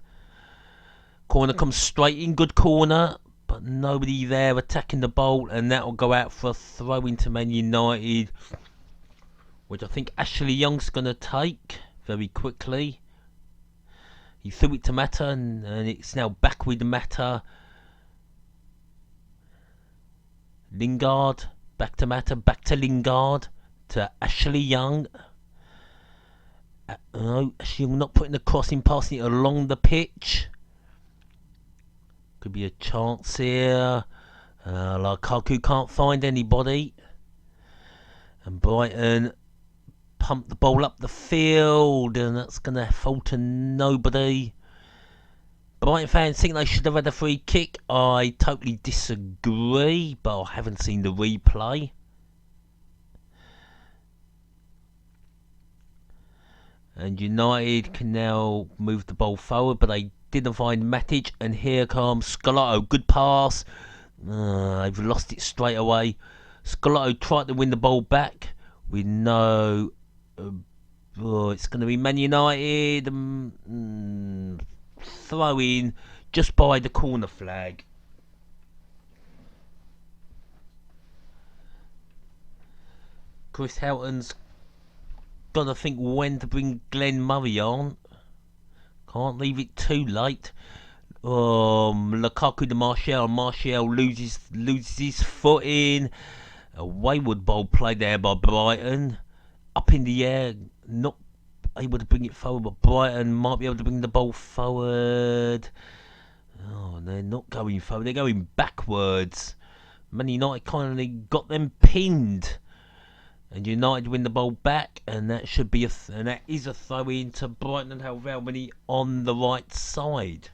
Corner comes straight in, good corner, but nobody there attacking the ball, and that will go out for a throw into Man United, which I think Ashley Young's going to take very quickly. He threw it to Mata, and it's now back with Mata. Lingard, back to Mata, back to Lingard, to Ashley Young. No, Ashley Young not putting the crossing, passing it along the pitch. Could be a chance here. Lukaku can't find anybody. And Brighton pump the ball up the field, and that's going to fall to nobody. Brighton fans think they should have had a free kick. I totally disagree, but I haven't seen the replay. And United can now move the ball forward, but they didn't find Matic, and here comes Scalotto. Good pass. They've lost it straight away. Scalotto tried to win the ball back with no... it's going to be Man United. Throw in just by the corner flag. Chris Houghton's got to think when to bring Glenn Murray on. Can't leave it too late. Lukaku to Martial. Martial loses his foot in. A wayward ball play there by Brighton. Up in the air, not able to bring it forward, but Brighton might be able to bring the ball forward. Oh, they're not going forward, they're going backwards. Man United kind of got them pinned. And United win the ball back, and that should be and that is a throw in to Brighton and Hove Albion on the right side.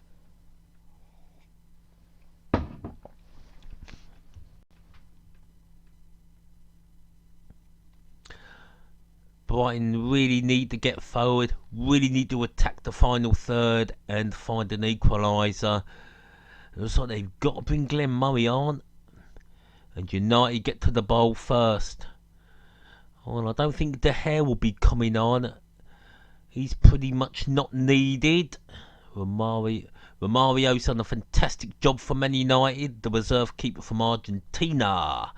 Brighton really need to get forward, really need to attack the final third and find an equaliser. It looks like they've got to bring Glenn Murray on, and United get to the ball first. Well, I don't think De Gea will be coming on. He's pretty much not needed. Romario's done a fantastic job for Man United, the reserve keeper from Argentina.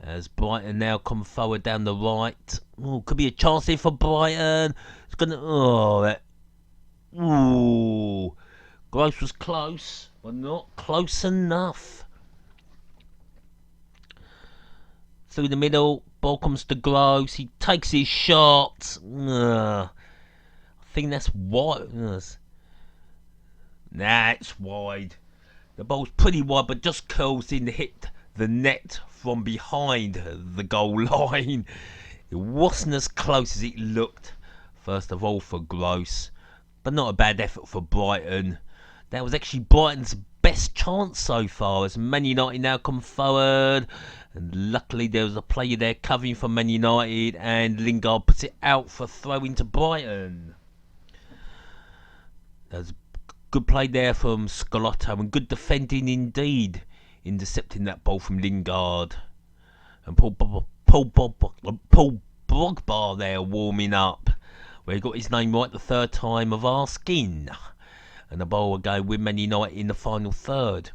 As Brighton now come forward down the right. Oh, could be a chance here for Brighton. It's gonna. Gross was close, but not close enough. Through the middle, ball comes to Gross. He takes his shot. I think that's wide. Nah, it's wide. The ball's pretty wide, but just curls in to hit the net from behind the goal line. It wasn't as close as it looked, first of all, for Gross, but not a bad effort for Brighton. That was actually Brighton's best chance so far, as Man United now come forward, and luckily there was a player there covering for Man United, and Lingard puts it out for a throw into Brighton. There's good play there from Scalotto, and good defending indeed, intercepting that ball from Lingard. And Paul Brogba there warming up, where he got his name right the third time of asking. And the ball will go with Man United in the final third.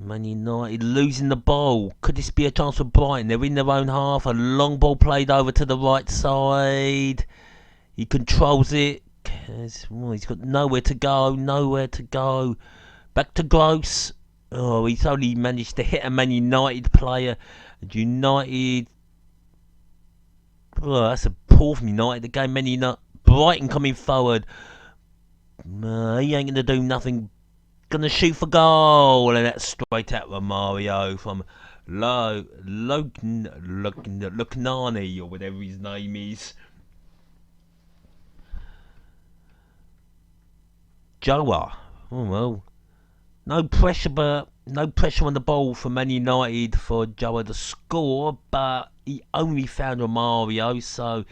Man United losing the ball. Could this be a chance for Brighton? They're in their own half. A long ball played over to the right side. He controls it. He's got nowhere to go. Back to Gross. Oh, he's only managed to hit a Man United player. United. Oh, that's a poor from United. The game, Man United. Brighton coming forward. He ain't going to do nothing. Going to shoot for goal. And that's straight at Romario from Luknani, or whatever his name is. Joa. Oh well. No pressure on the ball for Man United for Joa to score, but he only found Romario, so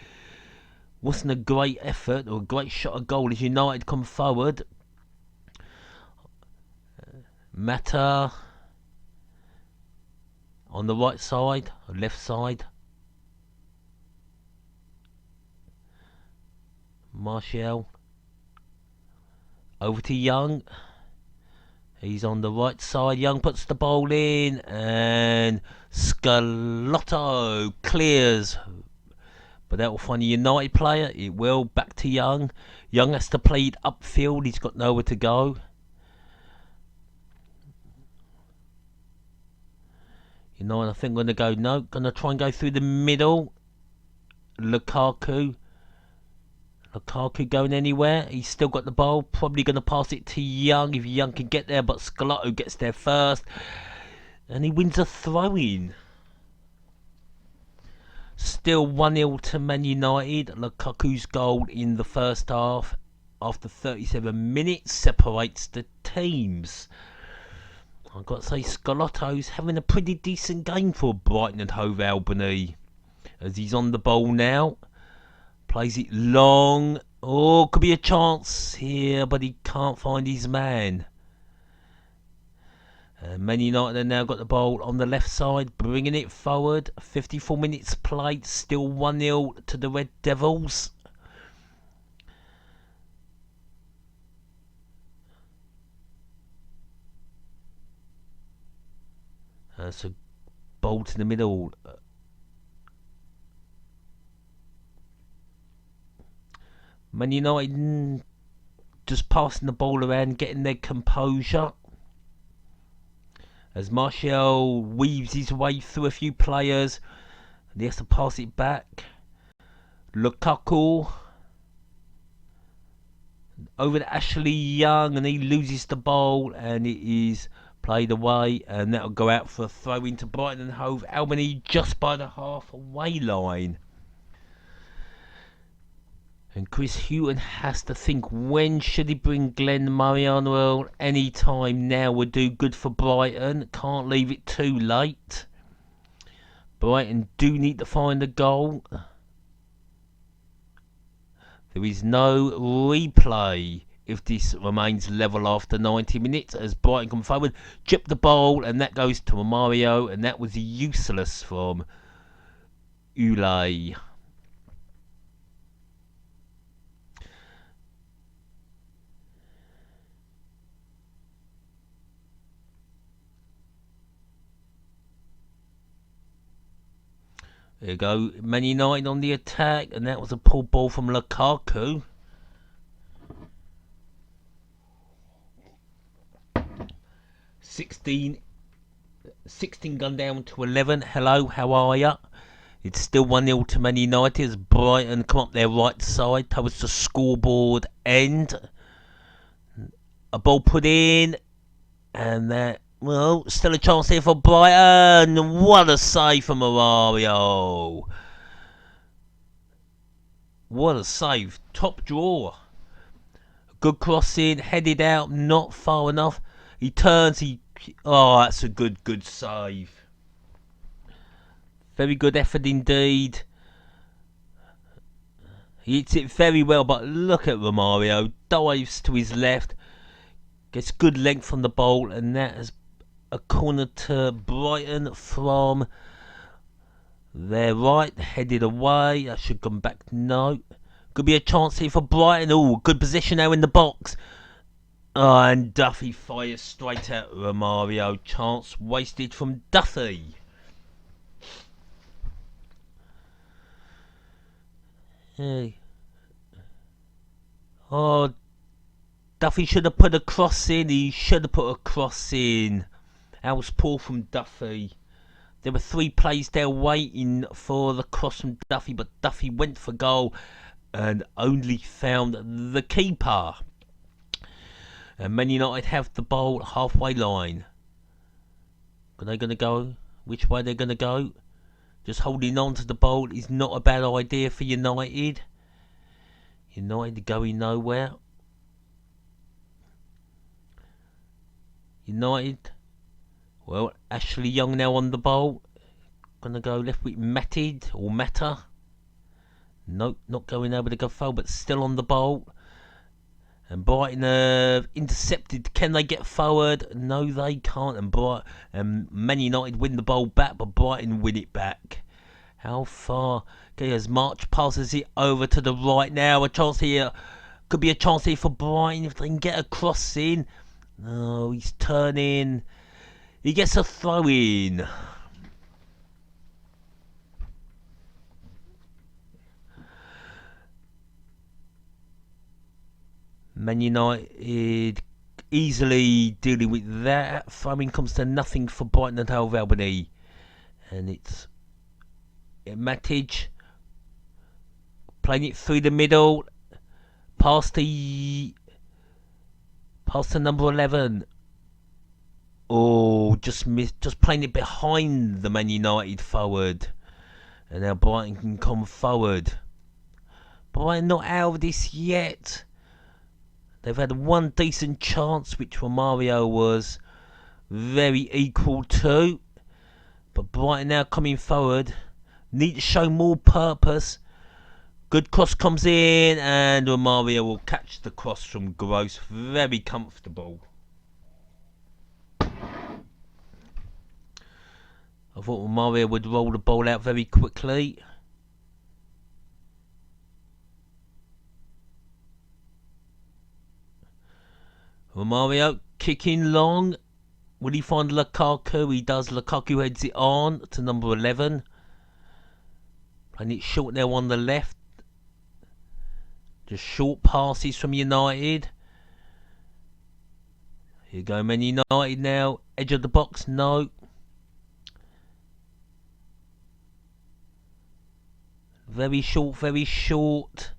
wasn't a great effort or a great shot at goal as United come forward. Mata on the right side, or left side. Martial over to Young. He's on the right side. Young puts the ball in, and Scalotto clears. But that will find a United player. It will. Back to Young. Young has to play it upfield. He's got nowhere to go. United, I think, going to go. No, going to try and go through the middle. Lukaku going anywhere? He's still got the ball. Probably going to pass it to Young if Young can get there, but Scalotto gets there first. And he wins a throw-in. Still 1-0 to Man United. Lukaku's goal in the first half after 37 minutes separates the teams. I've got to say, Scalotto's having a pretty decent game for Brighton and Hove Albion. As he's on the ball now. Plays it long. Oh, could be a chance here, but he can't find his man. Man United have now got the ball on the left side, bringing it forward. 54 minutes played, still 1-0 to the Red Devils. So, ball to the middle. Man United just passing the ball around, getting their composure. As Martial weaves his way through a few players, and he has to pass it back. Lukaku over to Ashley Young, and he loses the ball, and it is played away, and that'll go out for a throw into Brighton and Hove Albion just by the halfway line. And Chris Hughton has to think, when should he bring Glenn Murray on? Well, any time now would do good for Brighton. Can't leave it too late. Brighton do need to find a goal. There is no replay if this remains level after 90 minutes. As Brighton come forward, chip the ball, and that goes to Romario, and that was useless from Ulay. There you go, Man United on the attack, and that was a pull ball from Lukaku. Sixteen gone down to 11. Hello, how are ya? It's still 1-0 to Man United as Brighton come up their right side towards the scoreboard end. A ball put in, and that. Well, still a chance here for Brighton. What a save from Romario. What a save. Top drawer. Good crossing. Headed out. Not far enough. He turns. Oh, that's a good save. Very good effort indeed. He hits it very well, but look at Romario. Dives to his left. Gets good length from the ball, and that has a corner to Brighton from their right, headed away. That should come back. No, could be a chance here for Brighton. Oh, good position now in the box. Oh, and Duffy fires straight at Romario. Chance wasted from Duffy. Hey. Oh, Duffy should have put a cross in. He should have put a cross in. That was poor from Duffy. There were 3 plays there waiting for the cross from Duffy, but Duffy went for goal and only found the keeper. And Man United have the ball halfway line. Are they going to go which way they're going to go. Just holding on to the ball is not a bad idea for United. United going nowhere. United. Well, Ashley Young now on the ball. Gonna go left with Matted or Mata. Nope, not going over to go forward, but still on the ball. And Brighton have intercepted. Can they get forward? No, they can't. And Man United win the ball back, but Brighton win it back. How far? Okay, as March passes it over to the right now. A chance here. Could be a chance here for Brighton if they can get a cross in. No, he's turning. He gets a throw in. Man United easily dealing with that. Throwing comes to nothing for Brighton and Hove Albion. And it's Matic playing it through the middle. Past the number 11. Oh, just missed. Just playing it behind the Man United forward. And now Brighton can come forward. Brighton not out of this yet. They've had one decent chance, which Romario was very equal to. But Brighton now coming forward. Need to show more purpose. Good cross comes in, and Romario will catch the cross from Gross. Very comfortable. I thought Romario would roll the ball out very quickly. Romario kicking long. Will he find Lukaku? He does. Lukaku heads it on to number 11. Playing it short now on the left. Just short passes from United. Here you go, Man United now. Edge of the box, no. Very short, very short.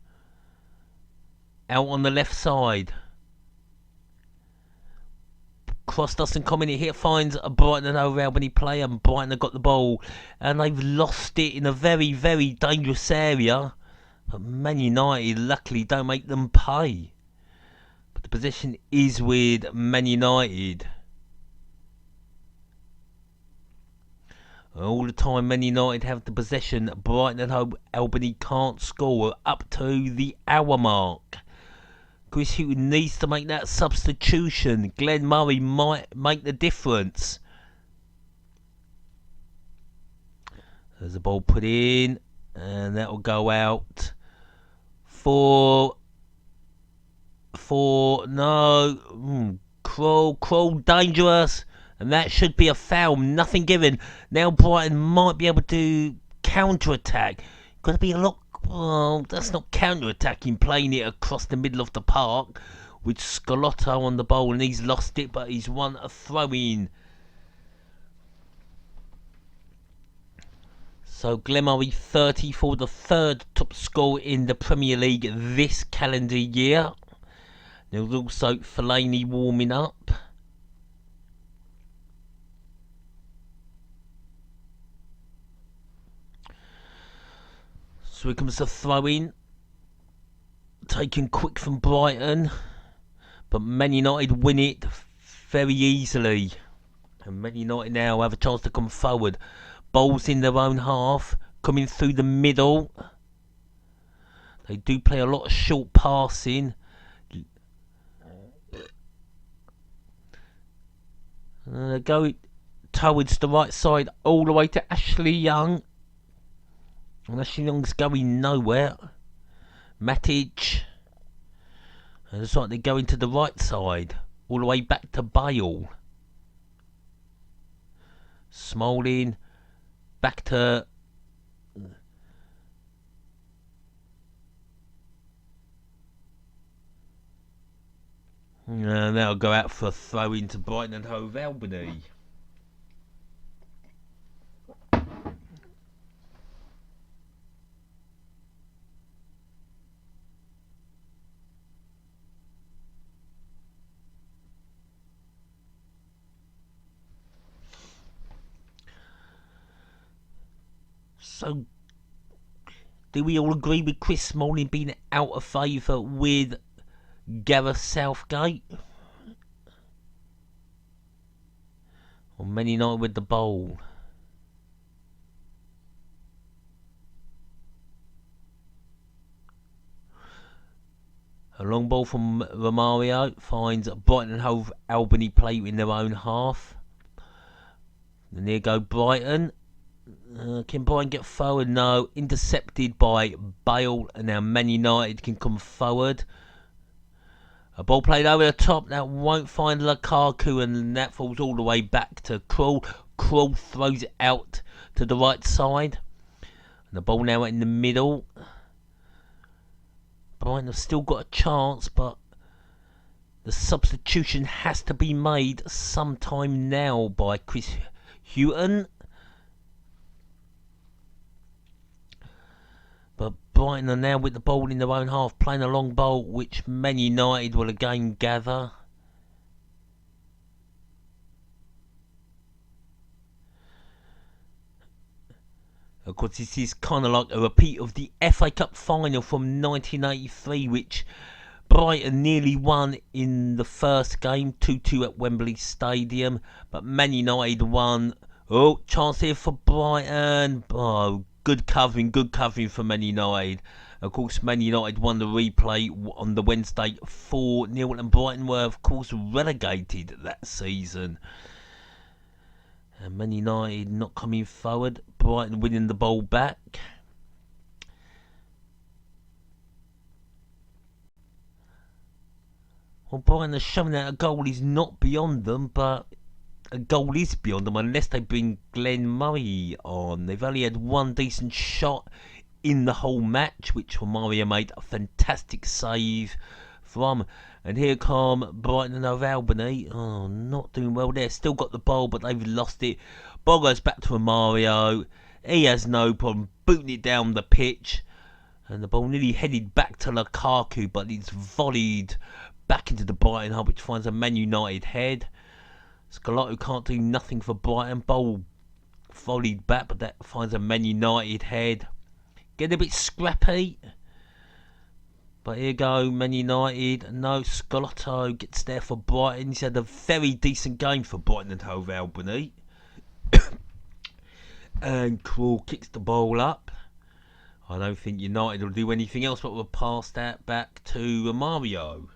Out on the left side. Cross doesn't come in. Here finds a Brighton and Hove Albion player, and Brighton have got the ball, and they've lost it in a very, very dangerous area. But Man United luckily don't make them pay. But the possession is with Man United. All the time Man United have the possession. Brighton and Hove Albion can't score up to the hour mark. Chris Hughton needs to make that substitution. Glenn Murray might make the difference. There's the ball put in, and that will go out for no. Crawl, dangerous, and that should be a foul. Nothing given. Now Brighton might be able to counter-attack. Got to be a lot. Well, that's not counter-attacking, playing it across the middle of the park with Scalotto on the ball, and he's lost it, but he's won a throw-in. So Glenn Murray 30 for the third top scorer in the Premier League this calendar year. There's also Fellaini warming up. So here comes the throw-in. Taken quick from Brighton. But Man United win it very easily. And Man United now have a chance to come forward. Balls in their own half. Coming through the middle. They do play a lot of short passing. They go towards the right side all the way to Ashley Young. And Ashley Young's going nowhere. Matic. And it's like they're going to the right side. All the way back to Bale. Smalling. Back to... And they'll go out for a throw into Brighton and Hove Albion. So, do we all agree with Chris Smalling being out of favour with Gareth Southgate? Or Man United with the ball? A long ball from Romario finds Brighton Hove Albion play in their own half. And here go Brighton. Can Brighton get forward? No. Intercepted by Bale, and now Man United can come forward. A ball played over the top. That won't find Lukaku, and that falls all the way back to Krul. Krul throws it out to the right side. And the ball now in the middle. Brighton have still got a chance, but the substitution has to be made sometime now by Chris Hughton. But Brighton are now with the ball in their own half, playing a long ball, which Man United will again gather. Of course, this is kind of like a repeat of the FA Cup final from 1983, which Brighton nearly won in the first game, 2-2 at Wembley Stadium. But Man United won. Oh, chance here for Brighton. Oh, good covering for Man United. Of course, Man United won the replay on the Wednesday 4-0, and Brighton were, of course, relegated that season. And Man United not coming forward. Brighton winning the ball back. Well, Brighton has shown that a goal is not beyond them, but a goal is beyond them unless they bring Glenn Murray on. They've only had one decent shot in the whole match, which Romario made a fantastic save from. And here come Brighton and Hove Albion. Oh, not doing well there. Still got the ball, but they've lost it. Ball goes back to Romario. He has no problem booting it down the pitch. And the ball nearly headed back to Lukaku, but it's volleyed back into the Brighton hub, which finds a Man United head. Scalotto can't do nothing for Brighton. Ball volleyed back, but that finds a Man United head. Get a bit scrappy. But here go Man United. No, Scalotto gets there for Brighton. He's had a very decent game for Brighton and Hove Albion. And Krul kicks the ball up. I don't think United will do anything else but will pass that back to Romario.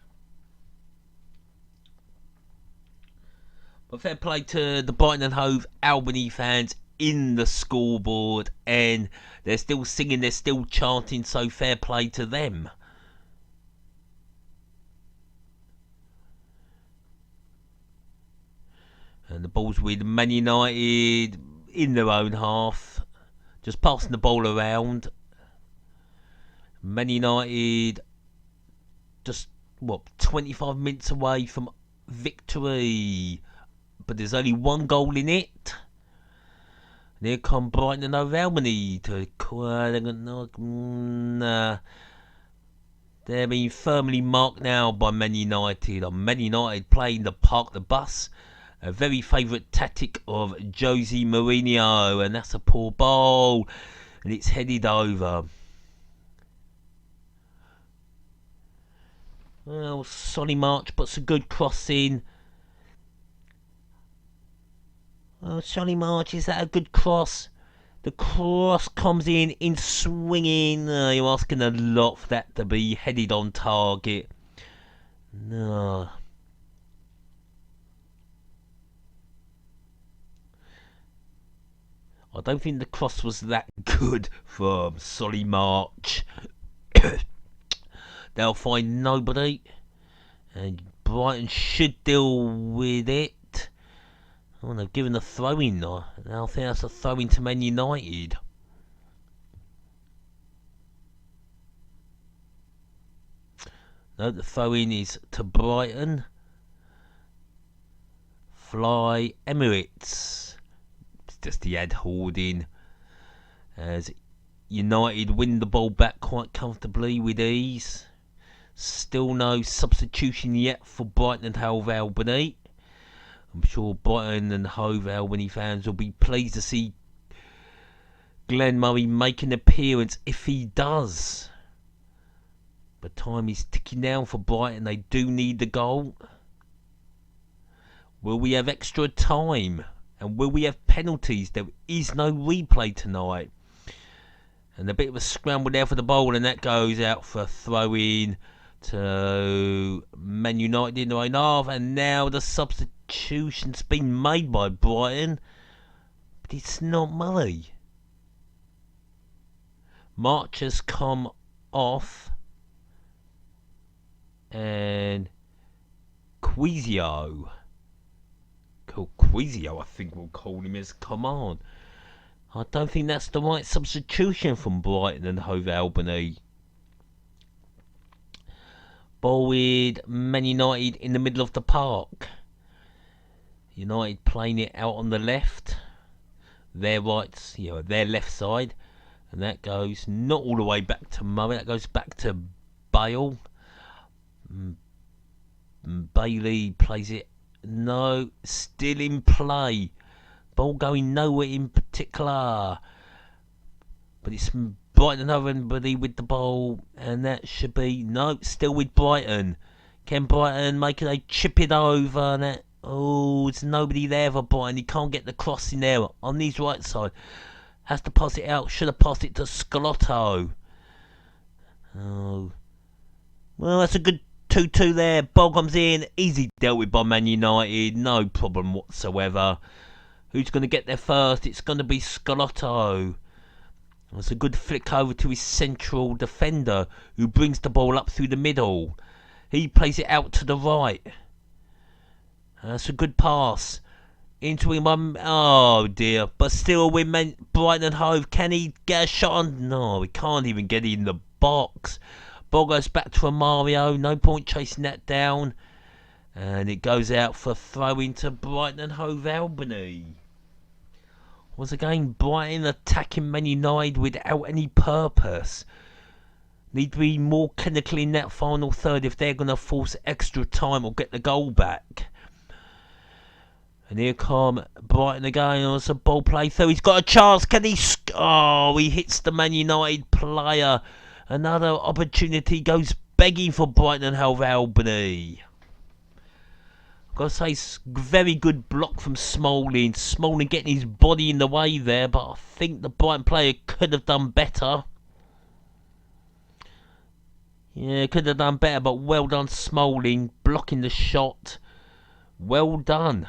But fair play to the Brighton and Hove Albion fans in the scoreboard. And they're still singing, they're still chanting, so fair play to them. And the ball's with Man United in their own half. Just passing the ball around. Man United just, 25 minutes away from victory. But there's only one goal in it. And here come Brighton and Hove Albion to they're being firmly marked now by Man United. On Man United playing the park the bus. A very favourite tactic of Jose Mourinho. And that's a poor ball. And it's headed over. Well, Solly March puts a good cross in. Oh, Solly March, is that a good cross? The cross comes in swinging. You're asking a lot for that to be headed on target. No. I don't think the cross was that good from Solly March. They'll find nobody. And Brighton should deal with it. Oh, they've given a throw-in though. I think that's a throw-in to Man United. No, the throw-in is to Brighton. Fly Emirates. It's just the ad hoarding. As United win the ball back quite comfortably with ease. Still no substitution yet for Brighton and Hove Albion. I'm sure Brighton and Hove Albion fans will be pleased to see Glenn Murray make an appearance if he does. But time is ticking down for Brighton. They do need the goal. Will we have extra time? And will we have penalties? There is no replay tonight. And a bit of a scramble there for the ball, and that goes out for a throw-in to Man United in the right half. And now the substitution's been made by Brighton. But it's not Murray. March has come off. And Quizio, I think we'll call him, as come on. I don't think that's the right substitution from Brighton and Hove Albion. Ball with Man United in the middle of the park. United playing it out on the left. Their right, their left side. And that goes not all the way back to Murray. That goes back to Bale. Bailey plays it. No, still in play. Ball going nowhere in particular. But it's Brighton and everybody with the ball. And that should be... No, still with Brighton. Can Brighton make it? They chip it over. And that, it's nobody there for Brighton. He can't get the cross in there on his right side. Has to pass it out. Should have passed it to Scalotto. Oh. Well, that's a good 2-2 there. Ball comes in. Easy dealt with by Man United. No problem whatsoever. Who's going to get there first? It's going to be Scalotto. That's a good flick over to his central defender, who brings the ball up through the middle. He plays it out to the right. That's a good pass. Into him. Oh dear. But still with Brighton and Hove. Can he get a shot on? No, he can't even get in the box. Ball goes back to Mario. No point chasing that down. And it goes out for throw-in to Brighton and Hove Albion. Once again, Brighton attacking Man United without any purpose. Need to be more clinical in that final third if they're going to force extra time or get the goal back. And here come Brighton again. Oh, it's a ball play through. He's got a chance. Can he? Oh, he hits the Man United player. Another opportunity goes begging for Brighton and Hove Albion. I've got to say, it's very good block from Smalling. Smalling getting his body in the way there, but I think the Brighton player could have done better. Yeah, could have done better, but well done Smalling, blocking the shot. Well done.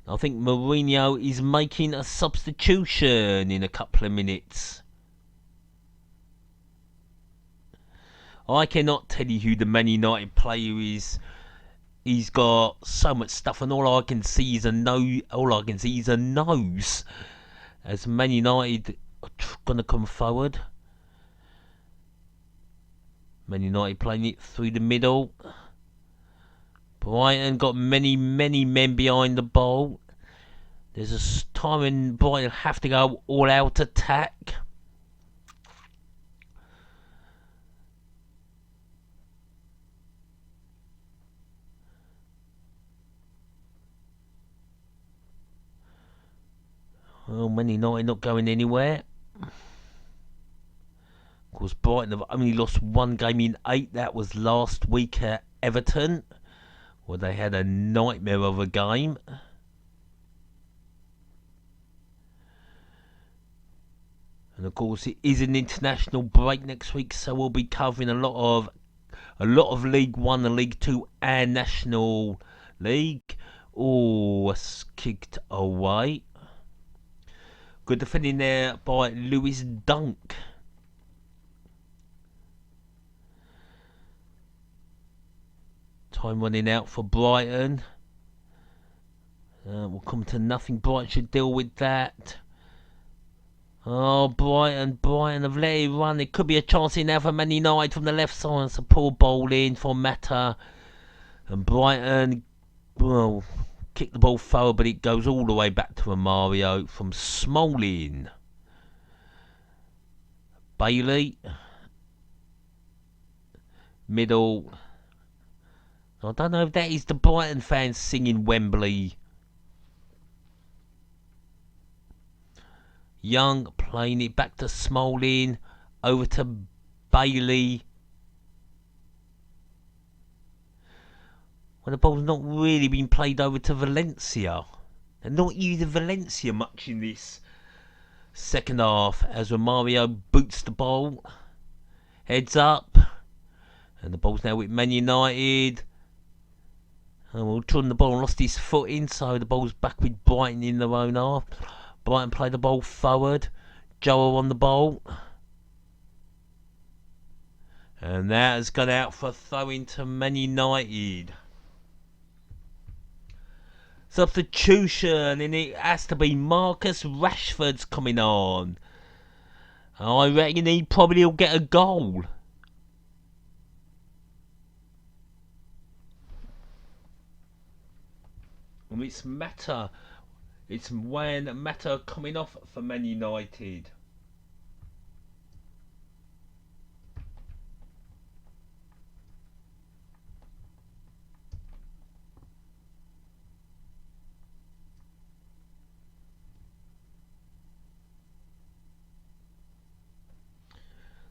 I think Marriner is making a substitution in a couple of minutes. I cannot tell you who the Man United player is. He's got so much stuff, and all I can see is a nose. As Man United are going to come forward. Man United playing it through the middle. Brighton got many men behind the ball. There's a time when Brighton have to go all out attack. Well, Man United not going anywhere. Of course, Brighton have only lost one game in 8. That was last week at Everton, where they had a nightmare of a game. And of course, it is an international break next week, so we'll be covering a lot of League One and League Two and National League. Oh, it's kicked away. Good defending there by Lewis Dunk. Time running out for Brighton. We'll come to nothing. Brighton should deal with that. Oh, Brighton have let it run. It could be a chance in now for Man United from the left side. It's a poor ball in for Mata. And Brighton, well, kick the ball forward, but it goes all the way back to Mario from Smalling. Bailey. Middle. I don't know if that is the Brighton fans singing Wembley. Young playing it back to Smalling, over to Bailey. Well, the ball's not really been played over to Valencia. They're not using Valencia much in this second half as Romario boots the ball. Heads up. And the ball's now with Man United. And well, Jordan the ball lost his footing, so the ball's back with Brighton in their own half. Brighton play the ball forward. Joe on the ball. And that has gone out for a throw into Man United. Substitution, and it has to be Marcus Rashford's coming on. I reckon he probably will get a goal. And it's Mata. It's when Mata coming off for Man United.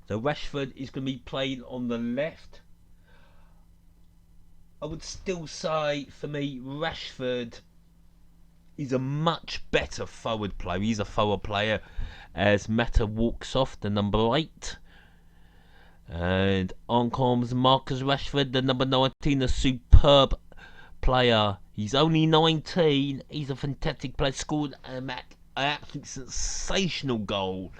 So Rashford is going to be playing on the left. I would still say, for me, Rashford is a much better forward player. He's a forward player as Mata walks off, the number 8. And on comes Marcus Rashford, the number 19, a superb player. He's only 19. He's a fantastic player. Scored an absolutely sensational goal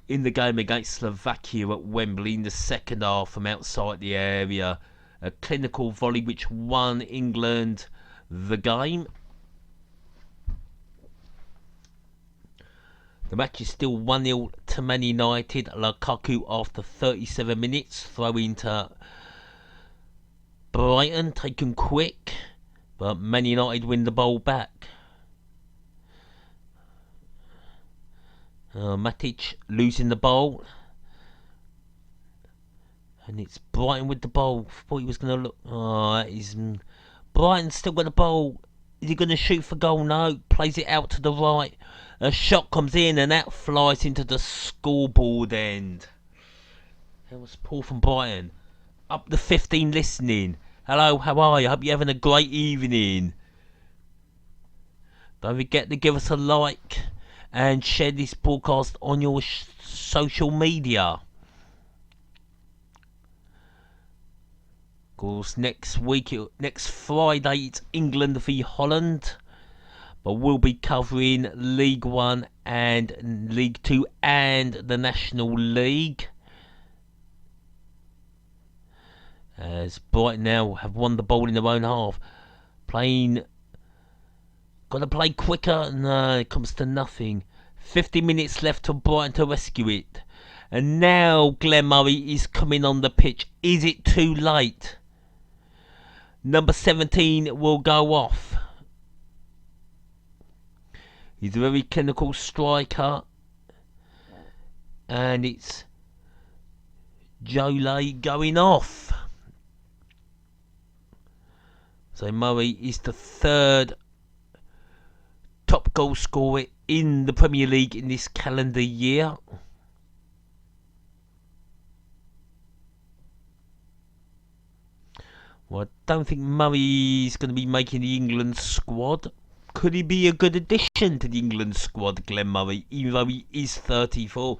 in the game against Slovakia at Wembley in the second half from outside the area. A clinical volley which won England the game. The match is still 1-0 to Man United. Lukaku after 37 minutes. Throwing to Brighton, taken quick. But Man United win the ball back. Matic losing the ball. And it's Brighton with the ball. Thought he was going to look. Oh, that is. Brighton still got the ball. Is he going to shoot for goal? No. Plays it out to the right. A shot comes in and that flies into the scoreboard end. That was Paul from Brighton. Up the 15 listening. Hello, how are you? Hope you're having a great evening. Don't forget to give us a like and share this broadcast on your social media. Of course, next Friday, it's England v Holland. But we'll be covering League 1 and League 2 and the National League. As Brighton now have won the ball in their own half. Got to play quicker. No, it comes to nothing. 50 minutes left for Brighton to rescue it. And now Glenn Murray is coming on the pitch. Is it too late? Number 17 will go off. He's a very clinical striker. And it's Jole going off. So Murray is the 3rd top goal scorer in the Premier League in this calendar year. Well, I don't think Murray's going to be making the England squad. Could he be a good addition to the England squad, Glenn Murray, even though he is 34?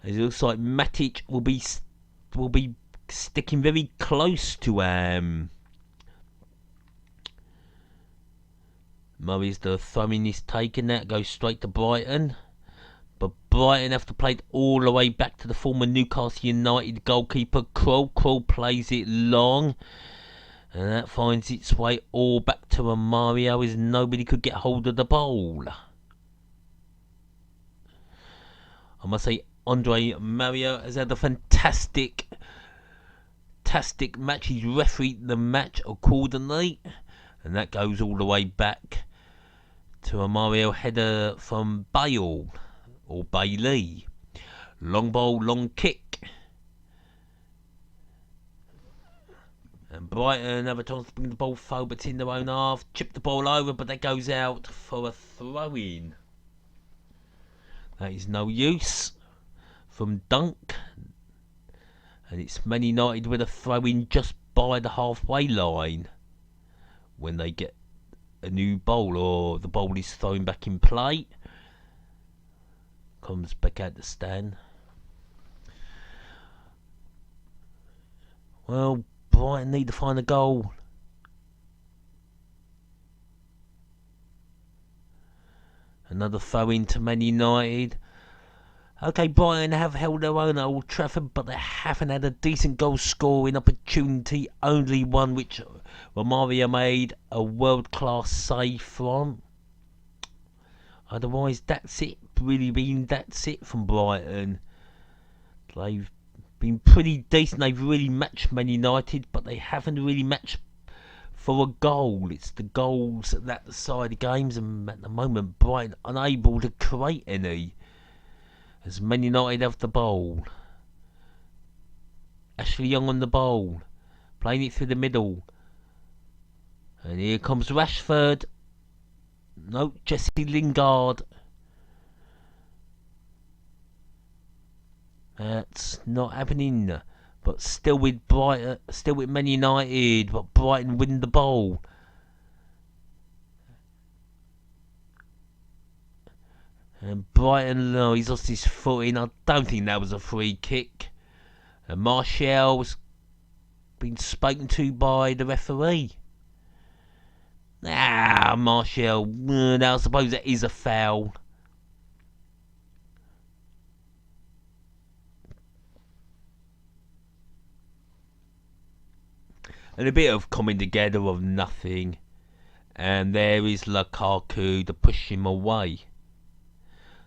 It looks like Matic will be sticking very close to Murray's the throw-in is taken. That goes straight to Brighton. But Brighton have to play it all the way back to the former Newcastle United goalkeeper Kroll. Kroll plays it long. And that finds its way all back to Romario as nobody could get hold of the ball. I must say, Andre Mario has had a fantastic match. He's refereed the match accordingly. And that goes all the way back to a Mario header from Bale or Bailey. Long ball, long kick. And Brighton have a chance to bring the ball forward, but in their own half. Chip the ball over, but that goes out for a throw-in. That is no use. From Dunk. And it's Man United with a throw-in just by the halfway line. When they get a new bowl, or the bowl is thrown back in play. Comes back out the stand. Well, Brighton need to find a goal. Another throw in to Man United. Okay, Brighton have held their own at Old Trafford, but they haven't had a decent goal scoring opportunity. Only one which Marriner made a world-class save from. Otherwise, that's it. That's it from Brighton. They've been pretty decent. They've really matched Man United, but they haven't really matched for a goal. It's the goals at that side of games, and at the moment, Brighton unable to create any. As Man United have the ball. Ashley Young on the ball. Playing it through the middle. And here comes Rashford. No, Jesse Lingard. That's not happening. But still with Brighton, still with Man United, but Brighton win the ball. And Brighton, no, he's lost his footing. I don't think that was a free kick. And Martial's been spoken to by the referee. Martial, now I suppose that is a foul. And a bit of coming together of nothing. And there is Lukaku to push him away.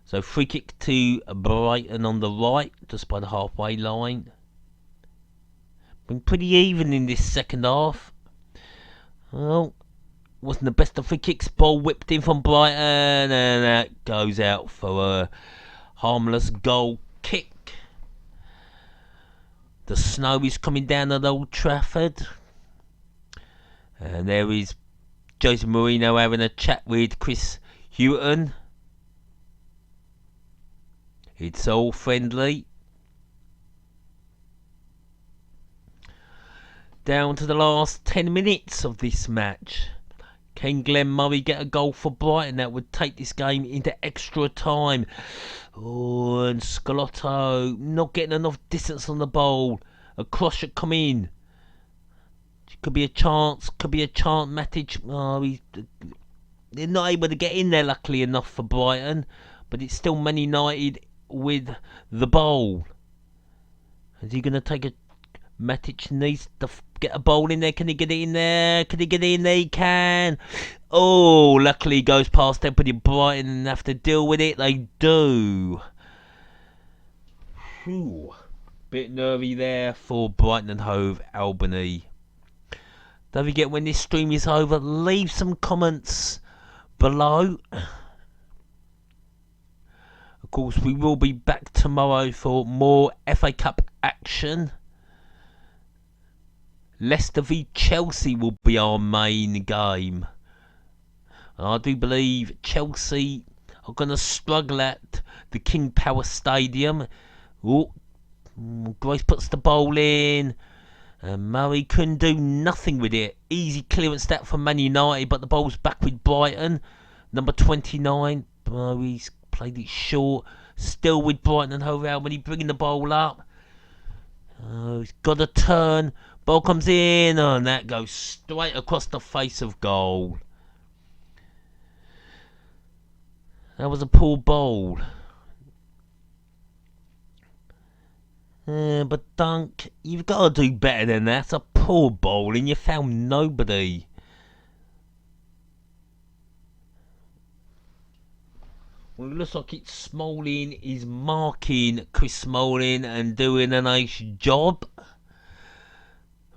So free kick to Brighton on the right, just by the halfway line. Been pretty even in this second half. Well, wasn't the best of free kicks. Ball whipped in from Brighton, and that goes out for a harmless goal kick. The snow is coming down at Old Trafford. And there is Jose Mourinho having a chat with Chris Hughton. It's all friendly. Down to the last 10 minutes of this match. Can Glenn Murray get a goal for Brighton? That would take this game into extra time. Oh, and Scalotto not getting enough distance on the ball. A cross should come in. Could be a chance. Matic. Oh, they're not able to get in there, luckily enough for Brighton. But it's still Man United with the ball. Is he going to take a... Matic needs to get a ball in there. Can he get it in there? He can. Oh, luckily he goes past everybody Brighton and have to deal with it. They do. Whew. Bit nervy there for Brighton and Hove Albion. Don't forget, when this stream is over, leave some comments below. Of course, we will be back tomorrow for more FA Cup action. Leicester v Chelsea will be our main game. And I do believe Chelsea are going to struggle at the King Power Stadium. Oh, Grace puts the ball in. And Murray couldn't do nothing with it. Easy clearance that from Man United, but the ball's back with Brighton. Number 29. Murray's played it short. Still with Brighton and Hove Albion, bringing the ball up. He's got a turn. Ball comes in, and that goes straight across the face of goal. That was a poor ball. But Dunk, you've got to do better than that. It's a poor ball, and you found nobody. Well, it looks like it's Smalling is marking Chris Smalling and doing a nice job.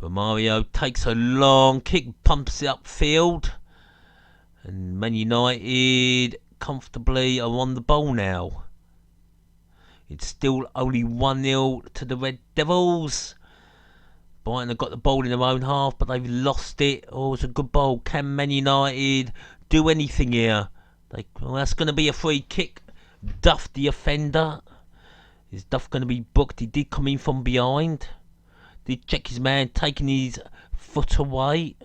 Romario takes a long kick, pumps it upfield. And Man United comfortably are on the ball now. It's still only 1-0 to the Red Devils. Brighton have got the ball in their own half, but they've lost it. Oh, it's a good ball. Can Man United do anything here? Well, that's going to be a free kick Duff the offender. Is Duff going to be booked? He did come in from behind. Did check his man taking his foot away.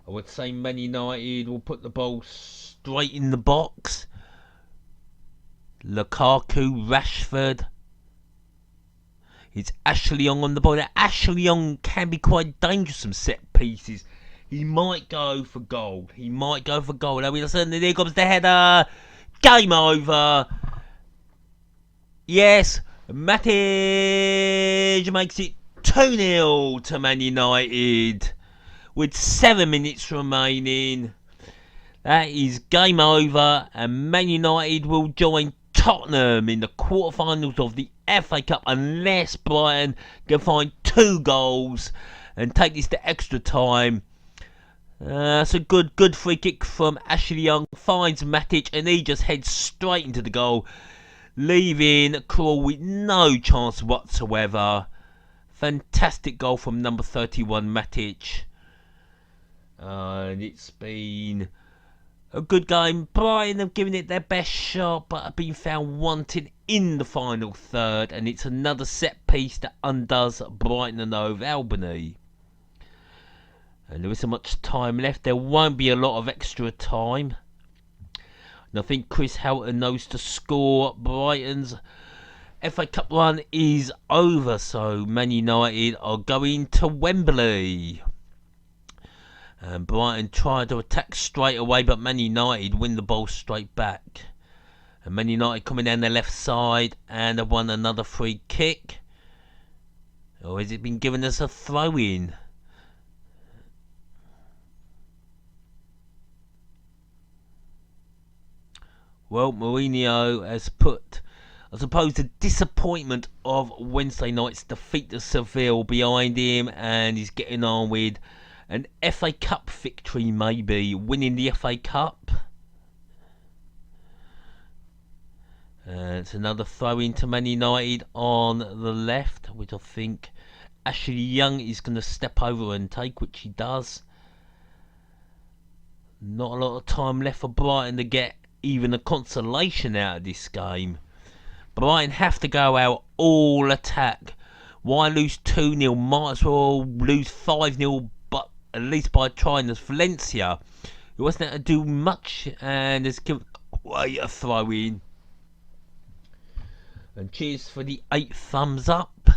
I would say Man United will put the ball straight in the box. Lukaku, Rashford. It's Ashley Young on the ball. Now, Ashley Young can be quite dangerous from set pieces. He might go for goal. He might go for goal. Now, there comes the header. Game over. Yes, Matic makes it 2-0 to Man United with 7 minutes remaining. That is game over, and Man United will join Tottenham in the quarterfinals of the FA Cup unless Brighton can find 2 goals and take this to extra time. It's a good free kick from Ashley Young. Finds Matic and he just heads straight into the goal, leaving Krul with no chance whatsoever. Fantastic goal from number 31 Matic. And it's been a good game. Brighton have given it their best shot, but have been found wanting in the final third, and it's another set piece that undoes Brighton and Hove Albion. And there isn't much time left. There won't be a lot of extra time. And I think Chris Houghton knows to score. Brighton's FA Cup run is over, so Man United are going to Wembley. And Brighton tried to attack straight away, but Man United win the ball straight back. And Man United coming down the left side, and have won another free kick. Or has it been given as a throw-in? Well, Marriner has put, I suppose, the disappointment of Wednesday night's defeat to Seville behind him, and he's getting on with an FA Cup victory, maybe winning the FA Cup. It's another throw into Man United on the left, which I think Ashley Young is going to step over and take, which he does. Not a lot of time left for Brighton to get even a consolation out of this game. Brighton have to go out all attack. Why lose 2-0? Might as well lose 5-0, but at least by trying as Valencia, who wasn't able to do much and has given away a throw in. And cheers for the 8 thumbs up.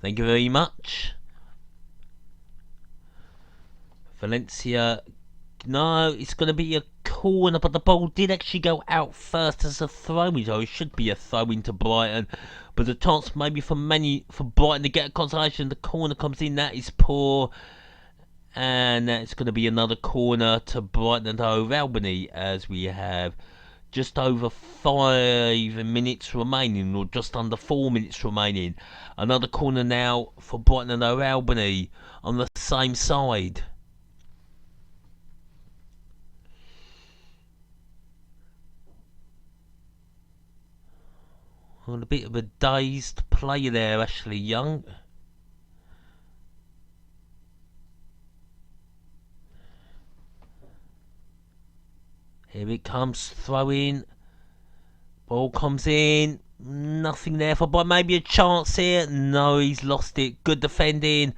Thank you very much. Valencia, no, it's going to be a corner, but the ball did actually go out first as a throw-in, so it should be a throw-in to Brighton. But the chance maybe for Brighton to get a consolation, the corner comes in, that is poor. And it's going to be another corner to Brighton and Hove Albion, as we have just over 5 minutes remaining, or just under 4 minutes remaining. Another corner now for Brighton and Hove Albion on the same side. Well, a bit of a dazed play there, Ashley Young. Here it comes, throw in. Ball comes in. Nothing there for, but maybe a chance here. No, he's lost it. Good defending.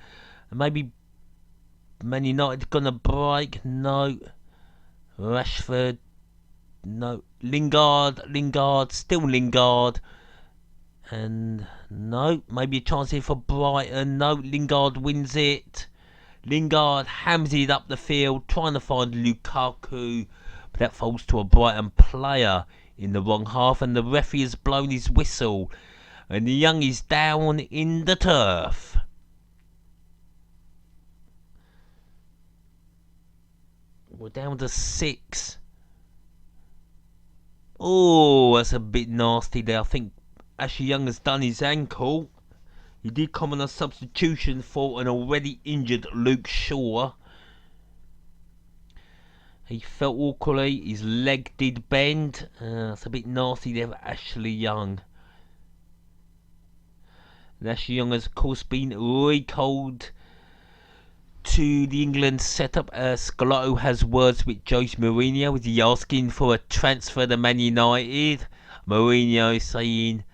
Maybe Man United gonna break. No. Rashford. No. Lingard. Still Lingard. And no, maybe a chance here for Brighton. No, Lingard wins it. Lingard hams it up the field, trying to find Lukaku, but that falls to a Brighton player in the wrong half, and the referee has blown his whistle, and the Young is down in the turf. We're down to 6. Oh, that's a bit nasty there. I think Ashley Young has done his ankle. He did come on a substitution for an already injured Luke Shaw. He felt awkwardly, his leg did bend. It's a bit nasty there for Ashley Young. And Ashley Young has of course been recalled to the England setup. Scalotto has words with Jose Mourinho. Is he asking for a transfer to Man United? Mourinho is saying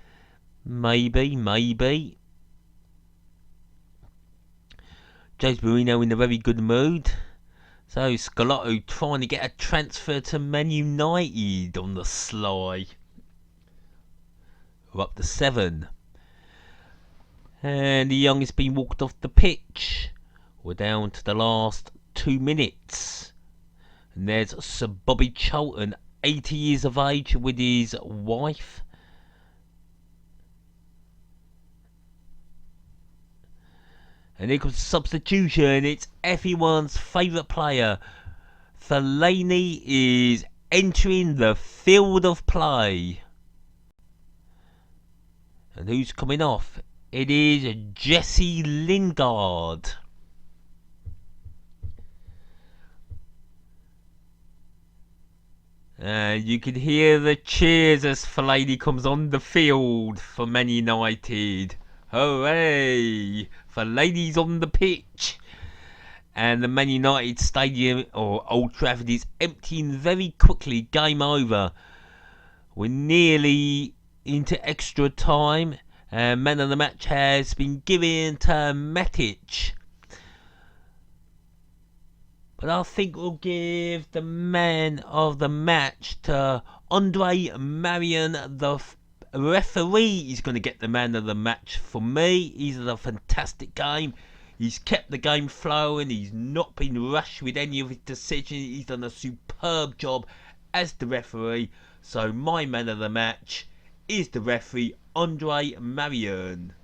maybe. Jose Mourinho in a very good mood. So Scalotto trying to get a transfer to Man United on the sly. We're up to 7. And the young has been walked off the pitch. We're down to the last 2 minutes. And there's Sir Bobby Charlton, 80 years of age, with his wife. And here comes substitution. It's everyone's favourite player. Fellaini is entering the field of play. And who's coming off? It is Jesse Lingard. And you can hear the cheers as Fellaini comes on the field for Man United. Hooray! Fellaini's on the pitch. And the Man United stadium, or Old Trafford, is emptying very quickly. Game over. We're nearly into extra time. And man of the match has been given to Matic. But I think we'll give the man of the match to Andre Marriner, the referee. Is going to get the man of the match for me. He's had a fantastic game. He's kept the game flowing. He's not been rushed with any of his decisions. He's done a superb job as the referee. So my man of the match is the referee, Andre Marriner.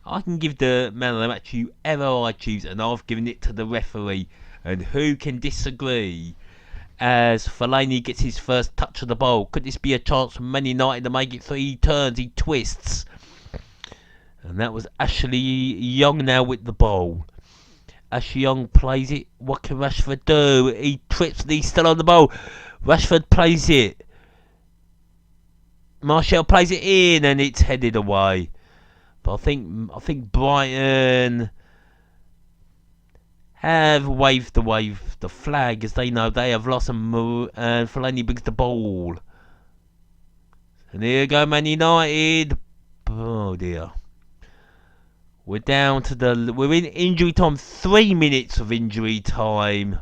I can give the man of the match whoever I choose, and I've given it to the referee. And who can disagree? As Fellaini gets his first touch of the ball. Could this be a chance for Man United to make it 3 turns? He twists. And that was Ashley Young now with the ball. Ashley Young plays it. What can Rashford do? He trips. He's still on the ball. Rashford plays it. Martial plays it in, and it's headed away. But I think Brighton have waved the flag, as they know they have lost, and Fellaini brings the ball. And here go Man United. Oh dear. We're down to we're in injury time. 3 minutes of injury time.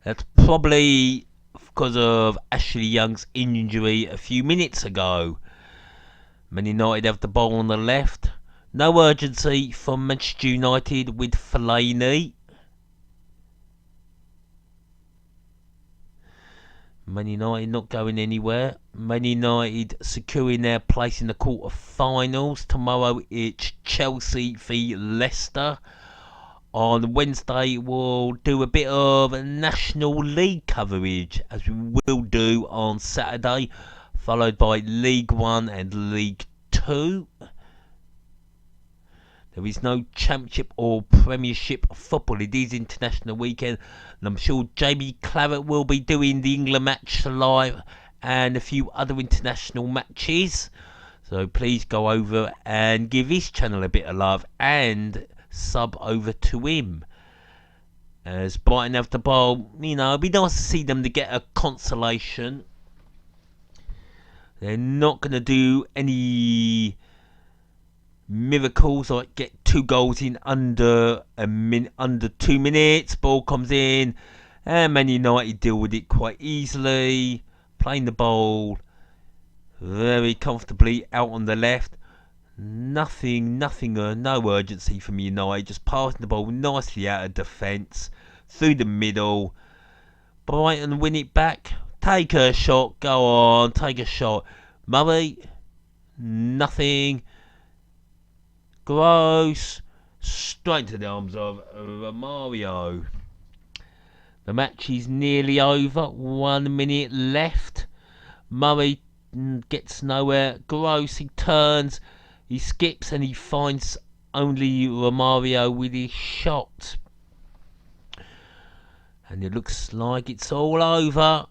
That's probably because of Ashley Young's injury a few minutes ago. Man United have the ball on the left. No urgency from Manchester United with Fellaini. Man United not going anywhere. Man United securing their place in the quarter-finals. Tomorrow it's Chelsea v Leicester. On Wednesday we'll do a bit of National League coverage, as we will do on Saturday, followed by League 1 and League 2. There is no Championship or Premiership football. It is international weekend, and I'm sure Jamie Claret will be doing the England match live and a few other international matches. So please go over and give his channel a bit of love and sub over to him. As Brighton have the ball, it'd be nice to see them to get a consolation. They're not going to do any miracles like get 2 goals in under 2 minutes. Ball comes in, and Man United deal with it quite easily, playing the ball very comfortably out on the left. No urgency from United, just passing the ball nicely out of defence through the middle. Brighton win it back. Take a shot, go on, take a shot. Murray, nothing. Gross, straight to the arms of Romario. The match is nearly over. 1 minute left. Murray gets nowhere. Gross, he turns, he skips, and he finds only Romario with his shot. And it looks like it's all over.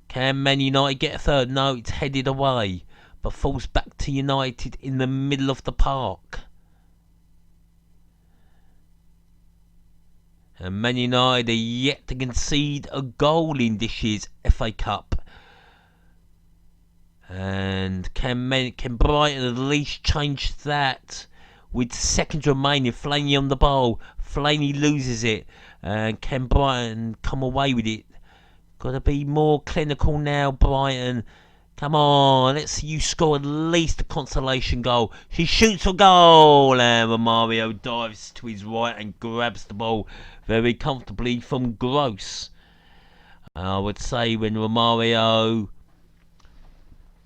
Can Man United get a third? No, it's headed away, but falls back to United in the middle of the park. And Man United are yet to concede a goal in this year's FA Cup. And can Brighton at least change that? With seconds remaining, Flaney on the ball. Flaney loses it. And can Brighton come away with it? Got to be more clinical now, Brighton. Come on, let's see you score at least a consolation goal. She shoots a goal, and Romario dives to his right and grabs the ball very comfortably from Gross. I would say when Romario...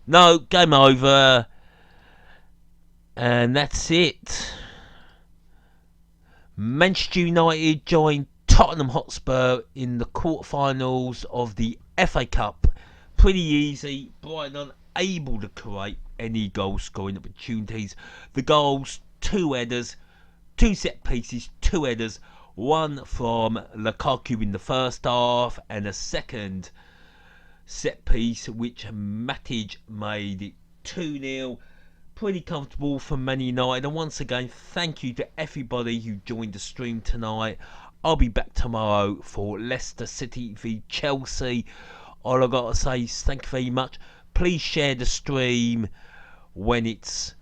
No, game over. And that's it. Manchester United joined Tottenham Hotspur in the quarterfinals of the FA Cup. Pretty easy. Brighton unable to create any goal scoring opportunities. The goals, 2 headers, 2 set pieces, 2 headers. One from Lukaku in the first half and a second set piece which Matic made it 2-0. Pretty comfortable for Man United. And once again, thank you to everybody who joined the stream tonight. I'll be back tomorrow for Leicester City v Chelsea. All I gotta say is thank you very much. Please share the stream when it's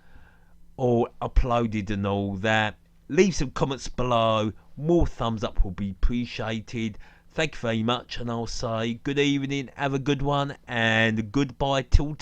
all uploaded and all that. Leave some comments below. More thumbs up will be appreciated. Thank you very much, and I'll say good evening, have a good one, and goodbye till